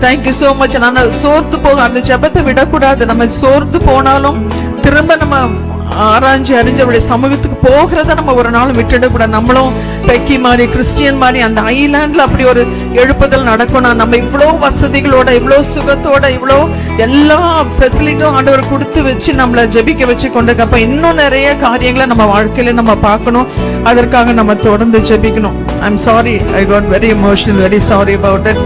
Thank you so much. நான் சோர்ந்து போக அந்த ஜெபத்தை விடக்கூடாது. நம்ம சோர்ந்து போனாலும் திரும்ப நம்ம ஆராய்ச்சி அறிஞ்சு அவருடைய சமூகத்துக்கு போகிறத நம்ம ஒரு நாள் விட்டுடக்கூடாது. நம்மளும் பெக்கி மாதிரி கிறிஸ்டியன் மாதிரி அந்த ஐலாண்ட்ல அப்படி ஒரு எழுப்புதல் நடக்கணும். நம்ம இவ்வளோ வசதிகளோட இவ்வளோ சுகத்தோட இவ்வளோ எல்லா ஃபெசிலிட்டியும் ஆண்டவர் கொடுத்து வச்சு நம்மளை ஜெபிக்க வச்சு கொண்டிருக்கப்ப இன்னும் நிறைய காரியங்களை நம்ம வாழ்க்கையில நம்ம பார்க்கணும். அதற்காக நம்ம தொடர்ந்து ஜெபிக்கணும். I am sorry, I got very emotional, very sorry about it.